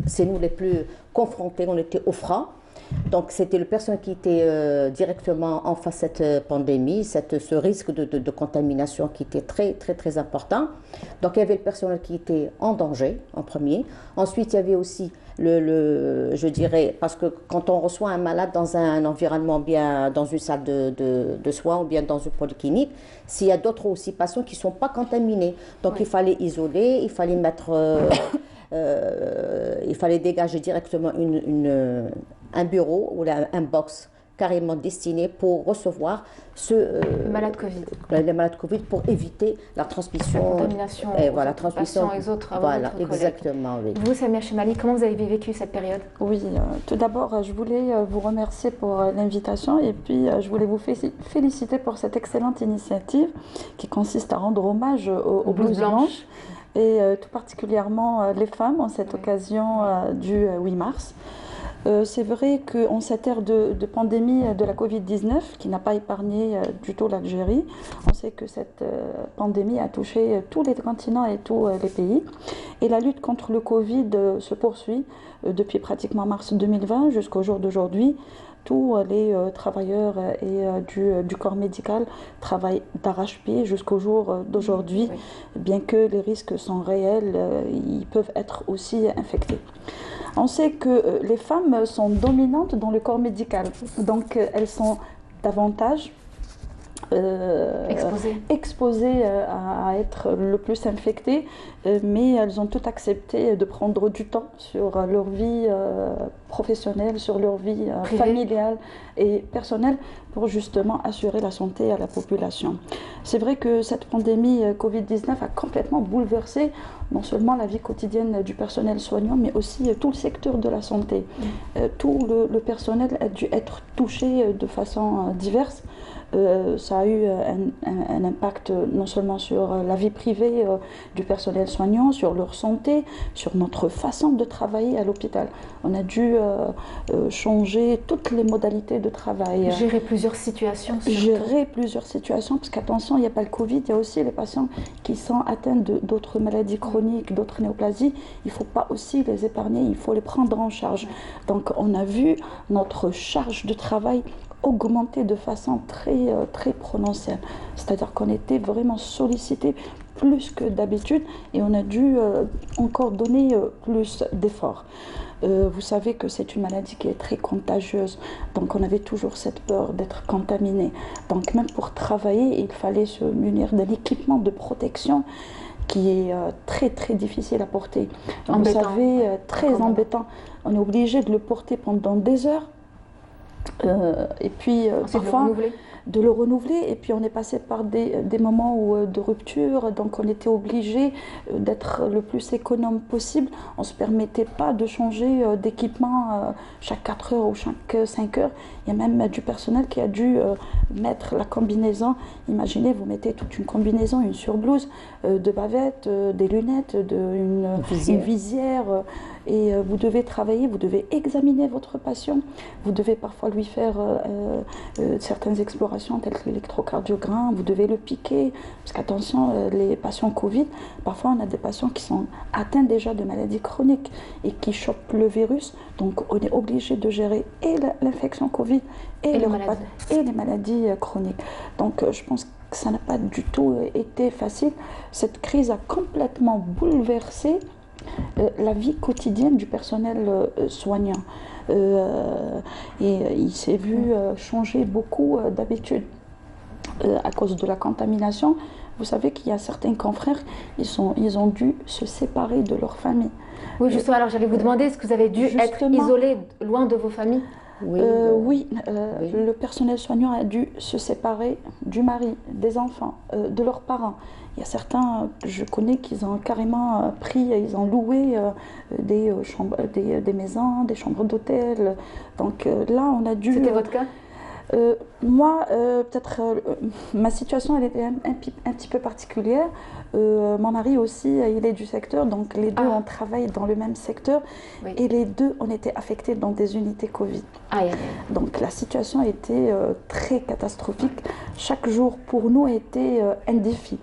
c'est nous les plus confrontés, on était au franc. Donc, c'était le personnel qui était directement en face de cette pandémie, ce risque de contamination qui était très important. Donc, il y avait le personnel qui était en danger, en premier. Ensuite, il y avait aussi je dirais, parce que quand on reçoit un malade dans un environnement bien, dans une salle de soins ou bien dans une polyclinique, s'il y a d'autres aussi patients qui ne sont pas contaminés. Donc, il fallait isoler, il fallait il fallait dégager directement un bureau ou un box carrément destiné pour recevoir malade Covid. Les malades Covid, pour éviter la transmission. La contamination. Et voilà, transmission. Patients et autres. Voilà, exactement. Oui. Vous, Samia Chemali, comment vous avez vécu cette période? Oui, tout d'abord, je voulais vous remercier pour l'invitation et puis je voulais vous féliciter pour cette excellente initiative qui consiste à rendre hommage aux blouses blanches et tout particulièrement les femmes en cette occasion du 8 mars. C'est vrai qu'en cette ère de pandémie de la Covid-19, qui n'a pas épargné du tout l'Algérie, on sait que cette pandémie a touché tous les continents et tous les pays. Et la lutte contre le Covid se poursuit depuis pratiquement mars 2020 jusqu'au jour d'aujourd'hui. Tous les travailleurs et du corps médical travaillent d'arrache-pied jusqu'au jour d'aujourd'hui. Bien que les risques sont réels, ils peuvent être aussi infectés. On sait que les femmes sont dominantes dans le corps médical, donc elles sont davantage exposées à être le plus infectées, mais elles ont toutes accepté de prendre du temps sur leur vie professionnelle, sur leur vie familiale et personnelle pour justement assurer la santé à la population. C'est vrai que cette pandémie Covid-19 a complètement bouleversé non seulement la vie quotidienne du personnel soignant, mais aussi tout le secteur de la santé. Tout le personnel a dû être touché de façon diverse. Ça a eu un impact non seulement sur la vie privée du personnel soignant, sur leur santé, sur notre façon de travailler à l'hôpital. On a dû changer toutes les modalités de travail. Gérer plusieurs situations. Gérer plusieurs situations, parce qu'attention, il n'y a pas le Covid, il y a aussi les patients qui sont atteints d'autres maladies chroniques, d'autres néoplasies. Il ne faut pas aussi les épargner, il faut les prendre en charge. Donc on a vu notre charge de travail augmenter de façon très prononcée. C'est-à-dire qu'on était vraiment sollicité plus que d'habitude et on a dû encore donner plus d'efforts. Vous savez que c'est une maladie qui est très contagieuse, donc on avait toujours cette peur d'être contaminé. Donc même pour travailler, il fallait se munir d'un équipement de protection qui est très difficile à porter. Vous savez, très embêtant. On est obligé de le porter pendant des heures. Et puis parfois de le renouveler. Et puis on est passé par des moments de rupture, donc on était obligé d'être le plus économe possible. On ne se permettait pas de changer d'équipement chaque 4 heures ou chaque 5 heures. Il y a même du personnel qui a dû mettre la combinaison. Imaginez, vous mettez toute une combinaison, une surblouse, de bavettes, des lunettes, une visière, et vous devez travailler, vous devez examiner votre patient, vous devez parfois lui faire certaines explorations telles que l'électrocardiogramme, vous devez le piquer, parce qu'attention, les patients Covid, parfois on a des patients qui sont atteints déjà de maladies chroniques et qui chopent le virus, donc on est obligé de gérer et l'infection Covid et les maladies chroniques. Donc je pense que ça n'a pas du tout été facile. Cette crise a complètement bouleversé la vie quotidienne du personnel soignant. Et il s'est vu changer beaucoup d'habitudes à cause de la contamination. Vous savez qu'il y a certains confrères, ils ont dû se séparer de leur famille. Oui, justement, alors j'allais vous demander, est-ce que vous avez dû être isolé loin de vos familles? Oui, le personnel soignant a dû se séparer du mari, des enfants, de leurs parents. Il y a certains, je connais, qu'ils ont carrément ils ont loué des maisons, des chambres d'hôtel. Donc là, on a dû... C'était votre cas? Moi, peut-être, ma situation, elle était un petit peu particulière. Mon mari aussi, il est du secteur, donc les deux, on travaille dans le même secteur. Oui. Et les deux, on était affectés dans des unités Covid. Donc la situation a été très catastrophique. Chaque jour, pour nous, a été un défi.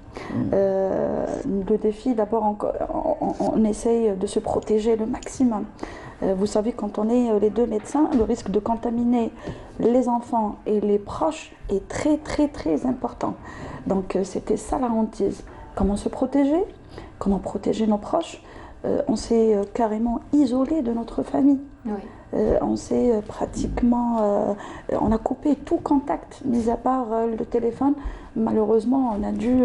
Le défi, d'abord, on essaye de se protéger le maximum. Vous savez, quand on est les deux médecins, le risque de contaminer les enfants et les proches est très, très, très important. Donc, c'était ça la hantise. Comment se protéger? Comment protéger nos proches? On s'est carrément isolé de notre famille. Oui. On s'est pratiquement... on a coupé tout contact, mis à part le téléphone. Malheureusement, on a dû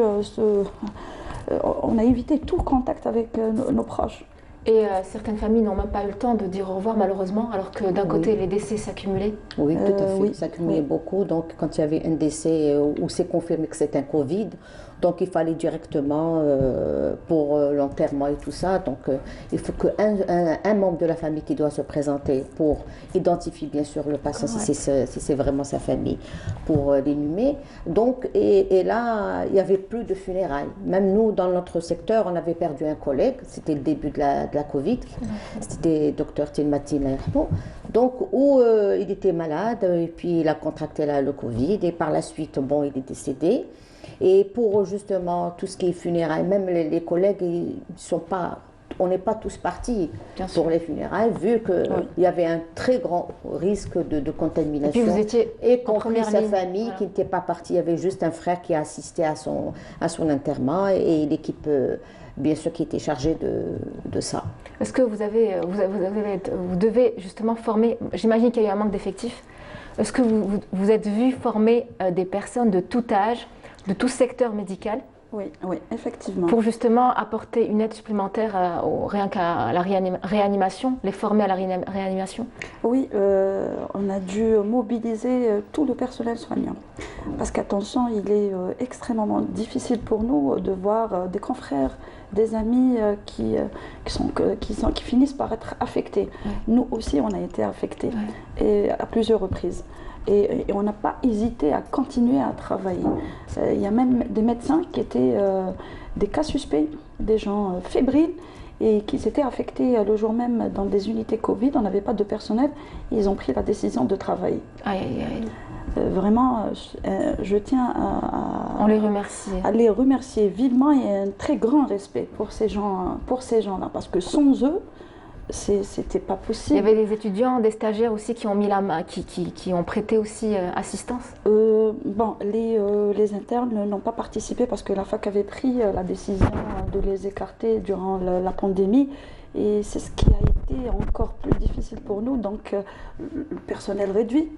on a évité tout contact avec nos proches. Et certaines familles n'ont même pas eu le temps de dire au revoir, malheureusement, alors que d'un côté, les décès s'accumulaient. Oui, tout à fait, s'accumulaient beaucoup. Donc, quand il y avait un décès où c'est confirmé que c'est un Covid, donc il fallait directement pour l'enterrement et tout ça. Donc, il faut qu'un membre de la famille qui doit se présenter pour identifier bien sûr le patient, si c'est vraiment sa famille, pour l'inhumer. Donc, et là, il n'y avait plus de funérailles. Même nous, dans notre secteur, on avait perdu un collègue. C'était le début de la Covid. C'était Dr Tilmati Lermo. Donc, où il était malade et puis il a contracté le Covid et par la suite, bon, il est décédé. Et pour justement tout ce qui est funérailles, même les collègues, on n'est pas tous partis pour les funérailles, vu qu'il y avait un très grand risque de contamination. Et puis vous étiez y compris sa famille qui n'était pas partie. Il y avait juste un frère qui a assisté à son enterrement et l'équipe, bien sûr, qui était chargée de ça. Est-ce que vous devez justement former, j'imagine qu'il y a eu un manque d'effectifs, est-ce que vous êtes vu former des personnes de tout âge, de tout secteur médical? Oui, effectivement. Pour justement apporter une aide supplémentaire rien qu'à la réanimation, les former à la réanimation? Oui, on a dû mobiliser tout le personnel soignant. Parce qu'attention, il est extrêmement difficile pour nous de voir des confrères, des amis qui finissent par être affectés. Oui. Nous aussi, on a été affectés et à plusieurs reprises. Et on n'a pas hésité à continuer à travailler. Il y a même des médecins qui étaient des cas suspects, des gens fébriles et qui s'étaient affectés le jour même dans des unités Covid. On n'avait pas de personnel. Ils ont pris la décision de travailler. Vraiment, je tiens on les remercie. À les remercier vivement et un très grand respect pour ces gens-là. Parce que sans eux, c'était pas possible. Il y avait des étudiants, des stagiaires aussi qui ont mis la main, qui ont prêté aussi assistance. Bon, les internes n'ont pas participé parce que la fac avait pris la décision de les écarter durant la pandémie. Et c'est ce qui a été encore plus difficile pour nous. Donc, le personnel réduit,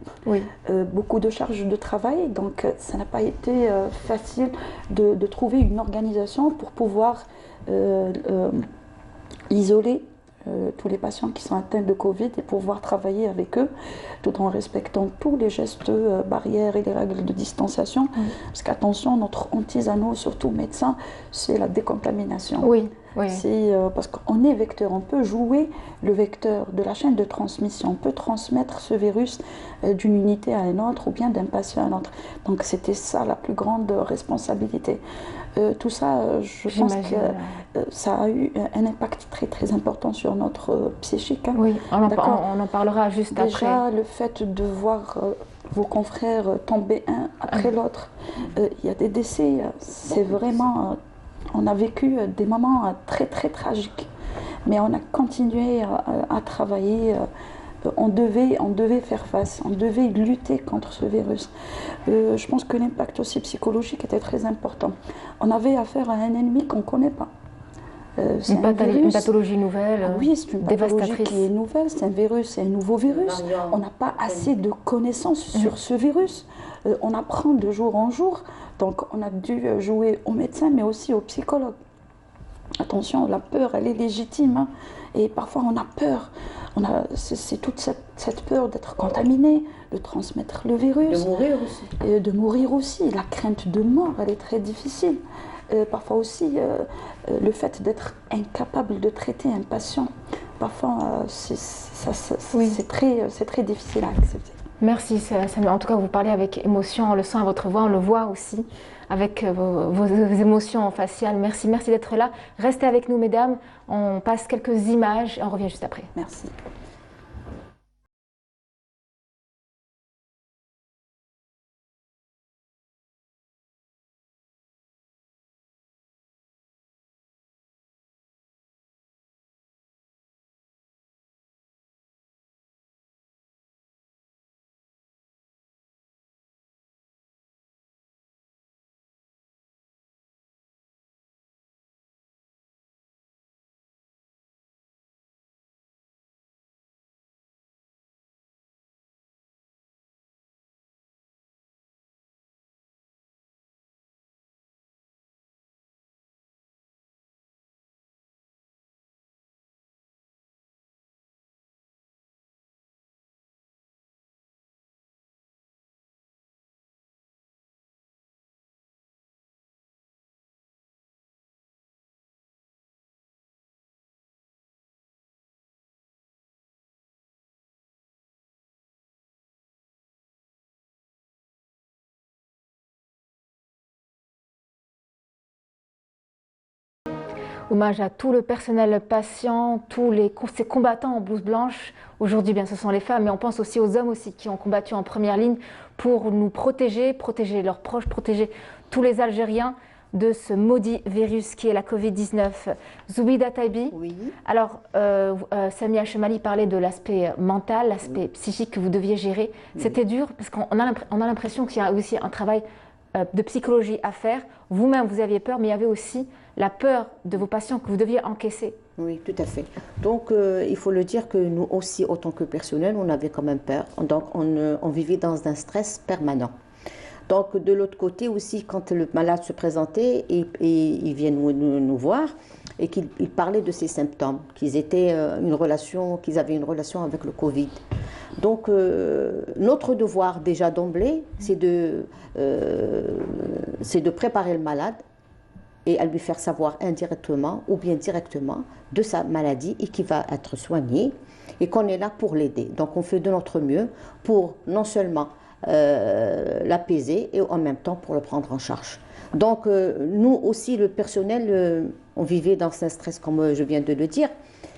beaucoup de charges de travail. Donc, ça n'a pas été facile de trouver une organisation pour pouvoir isoler tous les patients qui sont atteints de Covid et pouvoir travailler avec eux tout en respectant tous les gestes barrières et les règles de distanciation. Parce qu'attention, notre hantise à nous, surtout médecins, c'est la décontamination. Oui. Parce qu'on est vecteur, on peut jouer le vecteur de la chaîne de transmission, on peut transmettre ce virus d'une unité à une autre ou bien d'un patient à un autre. Donc c'était ça la plus grande responsabilité. Tout ça, je pense que ça a eu un impact très très important sur notre psychique. Oui, on en parlera juste après. Déjà, le fait de voir vos confrères tomber un après l'autre, il y a des décès, c'est vraiment... On a vécu des moments très très tragiques, mais on a continué à travailler. On devait faire face, on devait lutter contre ce virus. Je pense que l'impact aussi psychologique était très important. On avait affaire à un ennemi qu'on ne connaît pas. Une pathologie nouvelle, oui, c'est une pathologie qui est nouvelle, c'est un virus, c'est un nouveau virus. On n'a pas assez de connaissances sur ce virus. On apprend de jour en jour, donc on a dû jouer aux médecins, mais aussi aux psychologues. Attention, la peur, elle est légitime, hein, et parfois on a peur. C'est toute cette peur d'être contaminé, de transmettre le virus. De mourir aussi. Et de mourir aussi. La crainte de mort, elle est très difficile. Parfois aussi, le fait d'être incapable de traiter un patient, parfois c'est très difficile à accepter. Merci, en tout cas vous parlez avec émotion, on le sent à votre voix, on le voit aussi avec vos émotions faciales. Merci d'être là. Restez avec nous mesdames, on passe quelques images et on revient juste après. Merci. Hommage à tout le personnel patient, ces combattants en blouse blanche. Aujourd'hui, bien, ce sont les femmes, mais on pense aussi aux hommes aussi qui ont combattu en première ligne pour nous protéger, protéger leurs proches, protéger tous les Algériens de ce maudit virus qui est la Covid-19. Zoubida Taibi, oui. Alors Samia Chemali parlait de l'aspect mental, l'aspect psychique que vous deviez gérer. Oui. C'était dur parce qu'on a l'impression qu'il y a aussi un travail de psychologie à faire. Vous-même, vous aviez peur, mais il y avait aussi la peur de vos patients que vous deviez encaisser. Oui, tout à fait. Donc, il faut le dire que nous aussi, autant que personnel, on avait quand même peur. Donc, on vivait dans un stress permanent. Donc, de l'autre côté aussi, quand le malade se présentait et il vient nous voir et qu'il parlait de ses symptômes, qu'ils avaient une relation avec le Covid. Donc, notre devoir déjà d'emblée, c'est de préparer le malade et à lui faire savoir indirectement ou bien directement de sa maladie et qu'il va être soigné et qu'on est là pour l'aider. Donc on fait de notre mieux pour non seulement l'apaiser et en même temps pour le prendre en charge. Donc nous aussi, le personnel, on vivait dans un stress comme je viens de le dire.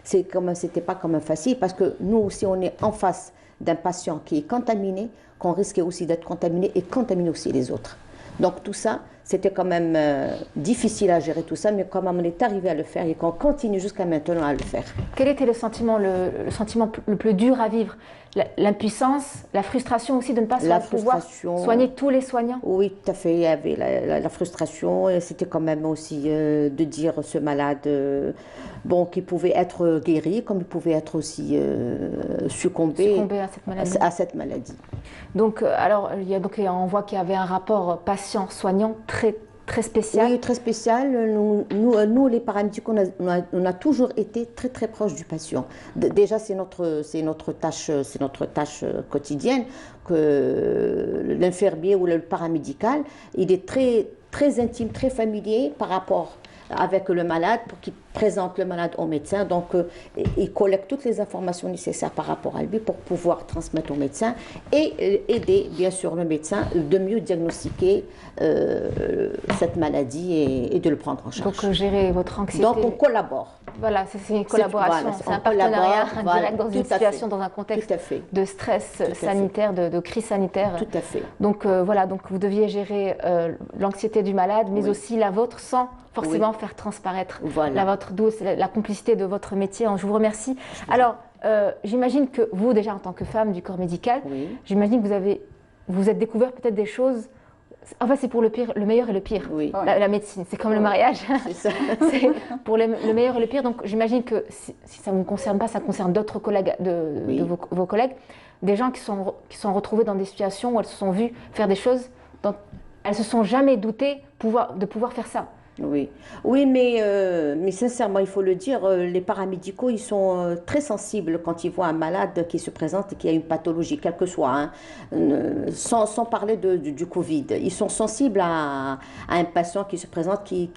C'était pas quand même facile parce que nous aussi on est en face d'un patient qui est contaminé, qu'on risquait aussi d'être contaminé et contaminer aussi les autres. Donc tout ça, c'était quand même difficile à gérer tout ça, mais quand même on est arrivé à le faire et qu'on continue jusqu'à maintenant à le faire. Quel était le sentiment le plus dur à vivre? L'impuissance, la frustration aussi de ne pas pouvoir soigner tous les soignants? Oui, tout à fait. Il y avait la frustration et c'était quand même aussi de dire ce malade qu'il pouvait être guéri, comme il pouvait être aussi succomber à cette maladie. Donc, alors, on voit qu'il y avait un rapport patient-soignant très très spécial. Oui, très spécial. Nous les paramédicaux, on a toujours été très très proches du patient. Déjà, c'est notre tâche quotidienne que l'infirmier ou le paramédical, il est très intime, très familier par rapport avec le malade pour qu'il présente le malade au médecin. Donc, il collecte toutes les informations nécessaires par rapport à lui pour pouvoir transmettre au médecin et aider, bien sûr, le médecin de mieux diagnostiquer cette maladie et de le prendre en charge. Donc, gérer votre anxiété. Donc, on collabore. Voilà, c'est une collaboration, c'est un partenariat indirect dans une situation, dans un contexte de stress sanitaire, de crise sanitaire. Tout à fait. Donc, voilà, donc vous deviez gérer l'anxiété du malade, mais aussi la vôtre sans forcément faire transparaître la vôtre, d'où la complicité de votre métier. Je vous remercie. Alors, j'imagine que vous, déjà en tant que femme du corps médical, j'imagine que vous êtes découvert peut-être des choses. En fait, c'est pour le pire, le meilleur et le pire. La médecine, c'est comme le mariage. C'est ça. C'est pour le meilleur et le pire. Donc, j'imagine que si ça ne vous concerne pas, ça concerne d'autres collègues, vos collègues, des gens qui sont retrouvés dans des situations où elles se sont vues faire des choses dont elles se sont jamais doutées de pouvoir faire ça. Oui, mais sincèrement, il faut le dire, les paramédicaux, ils sont très sensibles quand ils voient un malade qui se présente et qui a une pathologie, quelle que soit, sans parler du Covid. Ils sont sensibles à un patient qui se présente et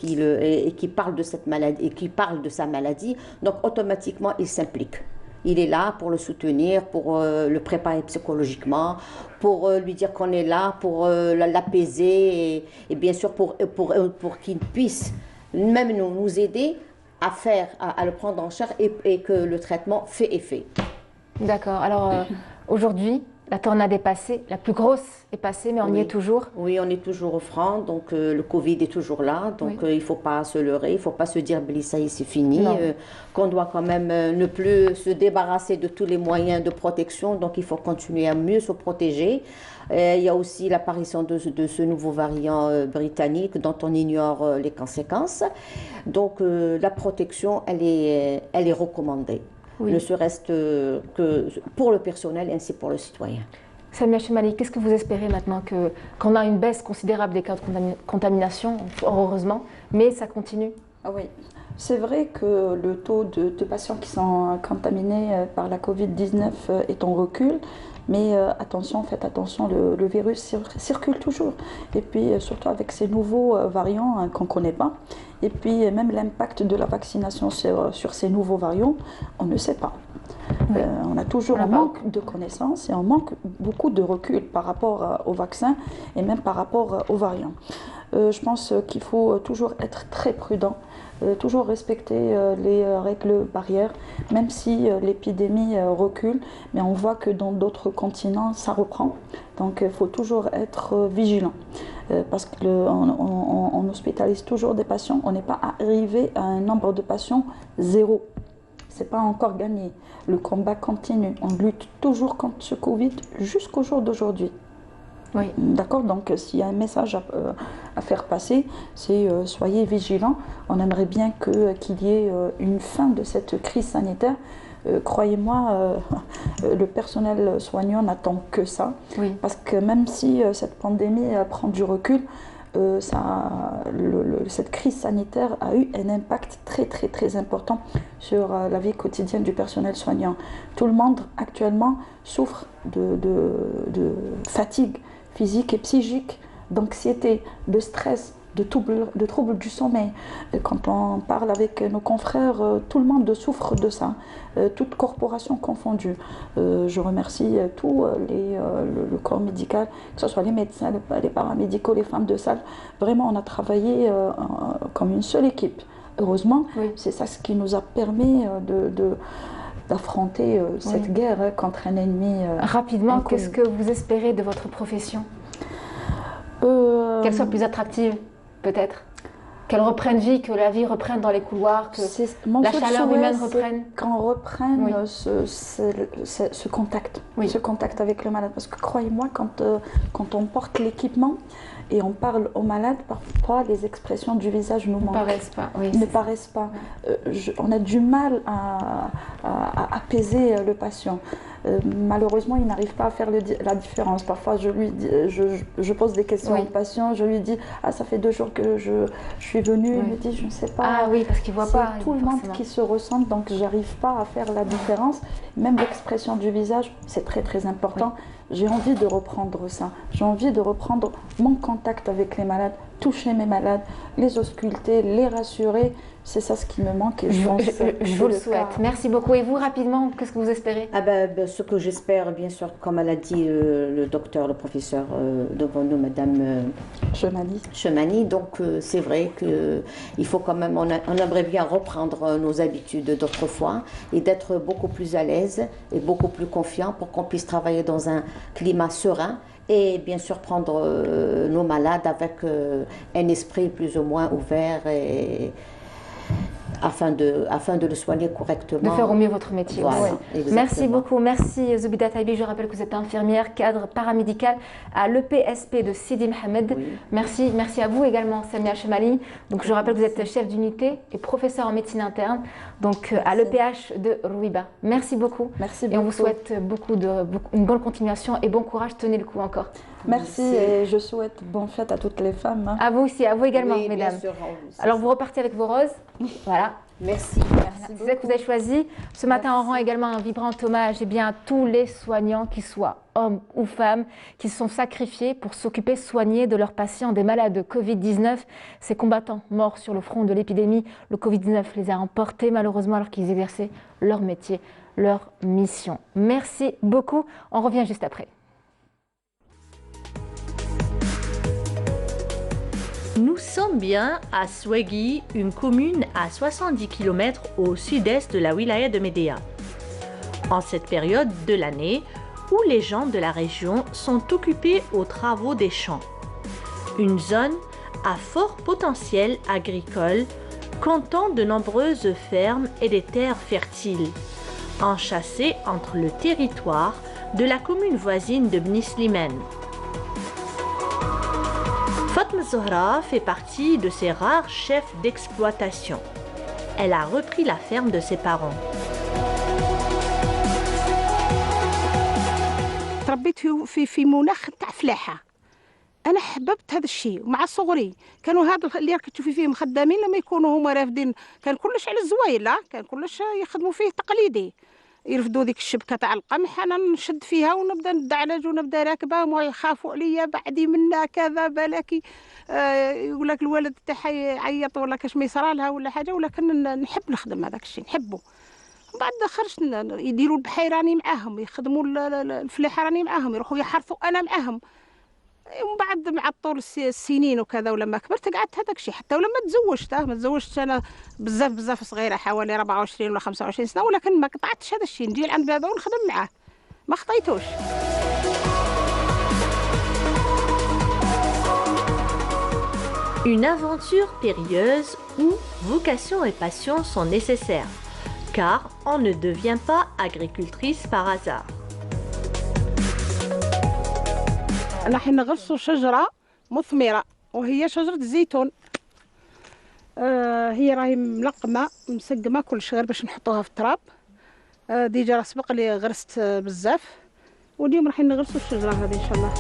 qui parle de cette maladie, et qui parle de sa maladie, donc automatiquement, ils s'impliquent. Il est là pour le soutenir, pour le préparer psychologiquement, pour lui dire qu'on est là, pour l'apaiser et bien sûr pour qu'il puisse même nous aider à le prendre en charge et que le traitement fait effet. D'accord. Alors aujourd'hui, la tornade est passée, la plus grosse est passée, mais on y est toujours. Oui, on est toujours au franc, donc le Covid est toujours là, donc il ne faut pas se leurrer, il ne faut pas se dire ça y est, c'est fini, qu'on doit quand même ne plus se débarrasser de tous les moyens de protection, donc il faut continuer à mieux se protéger. Il y a aussi l'apparition de ce nouveau variant britannique dont on ignore les conséquences, donc la protection, elle est recommandée. Ne serait-ce que pour le personnel et ainsi pour le citoyen. Samia Chemali, qu'est-ce que vous espérez maintenant qu'on a une baisse considérable des cas de contamination, heureusement, mais ça continue? Oui, c'est vrai que le taux de patients qui sont contaminés par la Covid-19 est en recul. Mais attention, faites attention, le virus circule toujours. Et puis surtout avec ces nouveaux variants qu'on ne connaît pas. Et puis même l'impact de la vaccination sur ces nouveaux variants, on ne sait pas. On a toujours un manque de connaissances et on manque beaucoup de recul par rapport au vaccin et même par rapport aux variants. Je pense qu'il faut toujours être très prudent. Toujours respecter les règles barrières, même si l'épidémie recule, mais on voit que dans d'autres continents, ça reprend. Donc il faut toujours être vigilant, parce qu'on hospitalise toujours des patients, on n'est pas arrivé à un nombre de patients zéro. Ce n'est pas encore gagné. Le combat continue, on lutte toujours contre ce Covid jusqu'au jour d'aujourd'hui. Oui. D'accord, donc s'il y a un message à faire passer, c'est soyez vigilants. On aimerait bien qu'il y ait une fin de cette crise sanitaire. Croyez-moi, le personnel soignant n'attend que ça. Parce que même si cette pandémie prend du recul, cette crise sanitaire a eu un impact très important sur la vie quotidienne du personnel soignant. Tout le monde actuellement souffre de fatigue physique et psychique, d'anxiété, de stress, de troubles du sommeil. Quand on parle avec nos confrères, tout le monde souffre de ça, toute corporation confondue. Je remercie tout le corps médical, que ce soit les médecins, les paramédicaux, les femmes de salle. Vraiment, on a travaillé comme une seule équipe. Heureusement, c'est ça ce qui nous a permis d'affronter cette guerre contre un ennemi rapidement, inconnu. Qu'est-ce que vous espérez de votre profession? Qu'elle soit plus attractive, peut-être? Qu'elle reprenne vie, que la vie reprenne dans les couloirs, que la chaleur humaine reprenne? Qu'on reprenne ce contact, ce contact avec le malade. Parce que croyez-moi, quand on porte l'équipement et on parle au malade, parfois les expressions du visage nous manquent. Ne paraissent pas. On a du mal à apaiser le patient. malheureusement, il n'arrive pas à faire la différence. Parfois, je pose des questions au patient, je lui dis « Ah, ça fait 2 jours que je suis venue. Il me dit « Je ne sais pas. » Ah oui, parce qu'il ne voit pas. C'est tout le monde qui se ressent, donc je n'arrive pas à faire la différence. Même l'expression du visage, c'est très très important. J'ai envie de reprendre ça. J'ai envie de reprendre mon contact avec les malades, toucher mes malades, les ausculter, les rassurer. C'est ça ce qui me manque. Et je vous le souhaite. Merci beaucoup. Et vous, rapidement, qu'est-ce que vous espérez? Ce que j'espère, bien sûr, comme elle a dit le docteur, le professeur devant nous, Madame Chemani. Donc, c'est vrai qu'il faut quand même, on aimerait bien reprendre nos habitudes d'autrefois et d'être beaucoup plus à l'aise et beaucoup plus confiant pour qu'on puisse travailler dans un climat serein. Et bien sûr prendre nos malades avec un esprit plus ou moins ouvert afin de le soigner correctement. De faire au mieux votre métier. Voilà, merci beaucoup. Merci Zoubida Taibi. Je rappelle que vous êtes infirmière, cadre paramédical à l'EPSP de Sidi Mohamed. Oui. Merci à vous également, Samia Chemali. Donc je rappelle que vous êtes chef d'unité et professeur en médecine interne donc à l'EPH de Rouiba. Merci beaucoup. Merci beaucoup. Et on vous souhaite une bonne continuation et bon courage. Tenez le coup encore. Merci et je souhaite bonne fête à toutes les femmes. À vous aussi, à vous également, oui, mesdames. Bien sûr, alors vous repartez avec vos roses. Voilà. Merci. C'est ça que vous avez choisi. Ce matin, on rend également un vibrant hommage à tous les soignants, qu'ils soient hommes ou femmes, qui se sont sacrifiés pour s'occuper, soigner de leurs patients, des malades de Covid-19. Ces combattants morts sur le front de l'épidémie, le Covid-19 les a emportés malheureusement alors qu'ils exerçaient leur métier, leur mission. Merci beaucoup. On revient juste après. Nous sommes bien à Swegui, une commune à 70 km au sud-est de la wilaya de Médéa. En cette période de l'année où les gens de la région sont occupés aux travaux des champs. Une zone à fort potentiel agricole, comptant de nombreuses fermes et des terres fertiles, enchâssées entre le territoire de la commune voisine de Bni Slimane. Fatma Zohra fait partie de ces rares chefs d'exploitation. Elle a repris la ferme de ses parents. تربيت في مناخ تاع فلاحه. انا حببت هذا الشيء ومع صغري كانوا هذا اللي راك تشوفي فيهم خدامين لما يكونوا هما رافدين كان كلش على الزوايله كان كلش يخدموا فيه تقليدي يرفدوا ذيك الشبكه تاع القمح انا نشد فيها ونبدا ندعلج ونبدا راكبه وما يخافوا عليا بعدي منا كذا بالك يقول لك الولد تاعها يعيط ولا كاش ما يصرى لها ولا حاجه ولكن نحب نخدم هذاك الشيء نحبه. بعد خرجت يديروا البحيره راني معاهم يخدموا الفلاحه راني معاهم يروحوا يحرثوا انا معاهم. ومن بعد مع طول السنين وكذا ولما كبرت قعدت هذاك الشيء حتى ولما تزوجت ما تزوجتش انا بزاف صغيره حوالي 24 ولا 25 سنه ولكن ما قطعتش هذا الشيء نجي لعند بابا ونخدم معاه ما خطيتوش. Une aventure périlleuse où vocation et passion sont nécessaires, car on ne devient pas agricultrice par hasard. نحن نغرسوا شجرة مثمرة وهي شجرة الزيتون. هي راهي ملقمة مسقمة كلش غير باش نحطوها في التراب. ديجا راه سبق لي غرست بزاف واليوم راح نغرسوا الشجرة هذه إن شاء الله.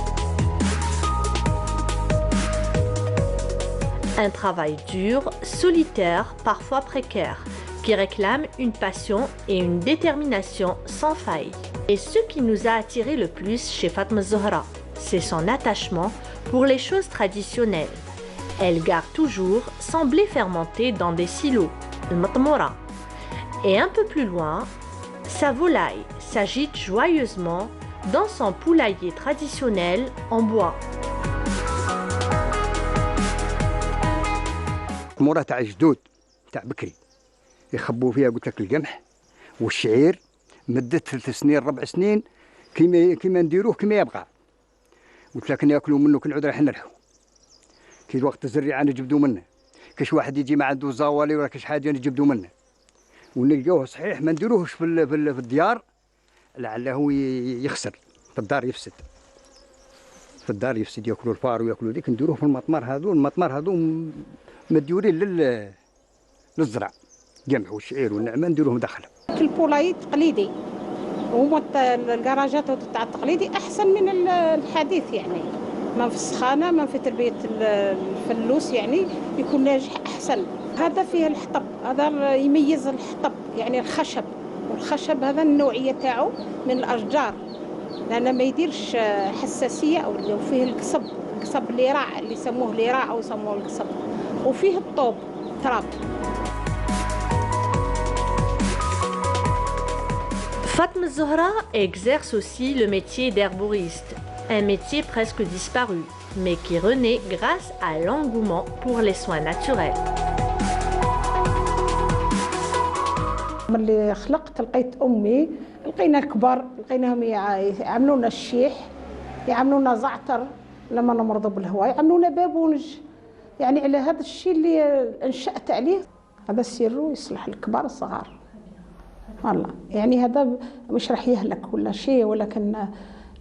Un travail dur, solitaire, parfois précaire, qui réclame une passion et une détermination sans faille. Et ce qui nous a attiré le plus chez Fatma Zohra, c'est son attachement pour les choses traditionnelles. Elle garde toujours son blé fermenté dans des silos, le matmoura. Et un peu plus loin, sa volaille s'agite joyeusement dans son poulailler traditionnel en bois. مورا تاع جدود تاع بكري يخبوا فيها قلت لك القمح والشعير مدة 3 سنين 4 سنين كيما نديروه كيما يبقى قلت لك ناكلوا منه كل عود راح نرحوا كي وقت الزريعه نجبدوا منه كاش واحد يجي ما عنده زوالي ولا كاش حاجه نجبدوا منه ونلقاوه صحيح ما نديروهش في الديار لعله يخسر في الدار يفسد في الدار يفسد ياكلوا الفار وياكلوا ذيك نديروه في المطمار هذو مديورين للزرع قمح والشعير والنعمه نديروهم داخل. البولاي تقليدي هما الكراجات تاع التقليدي احسن من الحديث يعني، ما في السخانه ما في تربيه الفلوس يعني يكون ناجح احسن. هذا فيه الحطب، هذا يميز الحطب يعني الخشب، والخشب هذا النوعيه تاعو من الاشجار لان ما يديرش حساسيه او فيه القصب اللي راع اللي يسموه ليراع او يسموه القصب، وفيه الطوب تراب. Fatma Zahra exerce aussi le métier d'herboriste, un métier presque disparu, mais qui renaît grâce à l'engouement pour les soins naturels. ملي خلقت لقيت امي، لقينا الكبار لقيناهم يعملونا الشيح، يعملونا زعتر لما نمرضوا بالهواء، يعملونا بابونج، يعني على هذا الشيء اللي انشأت عليه. هذا السر يصلح الكبار الصغار والله، يعني هذا مش راح يهلك ولا شيء، ولكن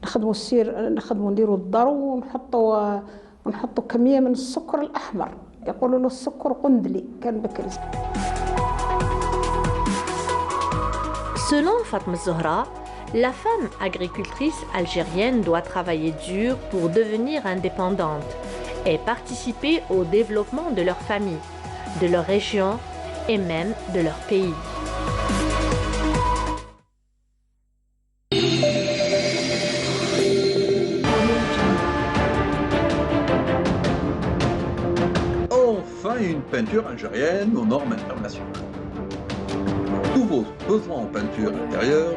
نخدموا السير، نخدموا نديروا الضرو ونحطوا كميه من السكر الاحمر، يقولوا له السكر قندلي كان بكري. Selon Fatma Zahra, la femme agricultrice algérienne doit travailler dur pour devenir indépendante et participer au développement de leur famille, de leur région et même de leur pays. Enfin, une peinture algérienne aux normes internationales. Tous vos besoins en peinture intérieure,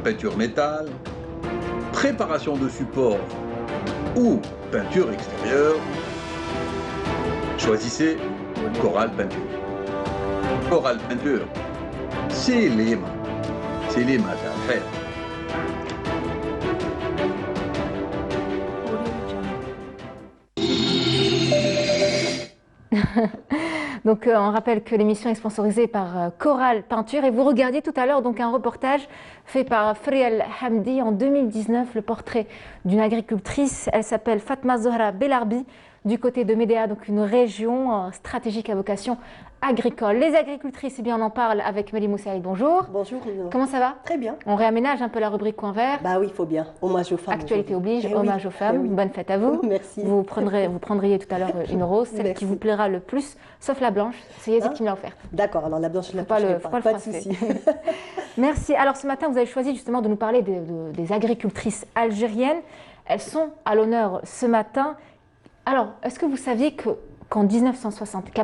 peinture métal, préparation de support ou peinture extérieure, choisissez Coral Peinture. Coral Peinture, c'est les maths à faire. Donc on rappelle que l'émission est sponsorisée par Coral Peinture et vous regardiez tout à l'heure donc un reportage fait par Friel Hamdi en 2019, le portrait d'une agricultrice. Elle s'appelle Fatma Zahra Belarbi du côté de Médéa, donc une région stratégique à vocation agricole. Les agricultrices, eh bien on en parle avec Mélie Moussaïd. Bonjour. Bonjour. Comment ça va? Très bien. On réaménage un peu la rubrique coin vert. Bah oui, il faut bien. Hommage aux femmes. Actualité oblige, hommage aux femmes. Bonne fête à vous. Merci. Vous prendriez tout à l'heure une rose, celle qui vous plaira le plus, sauf la blanche. C'est Yazid qui me l'a offerte. D'accord, alors la blanche, je ne la pas. Pas de souci. Merci. Alors ce matin, vous avez choisi justement de nous parler des agricultrices algériennes. Elles sont à l'honneur ce matin. Alors, est-ce que vous saviez qu'en 1960, que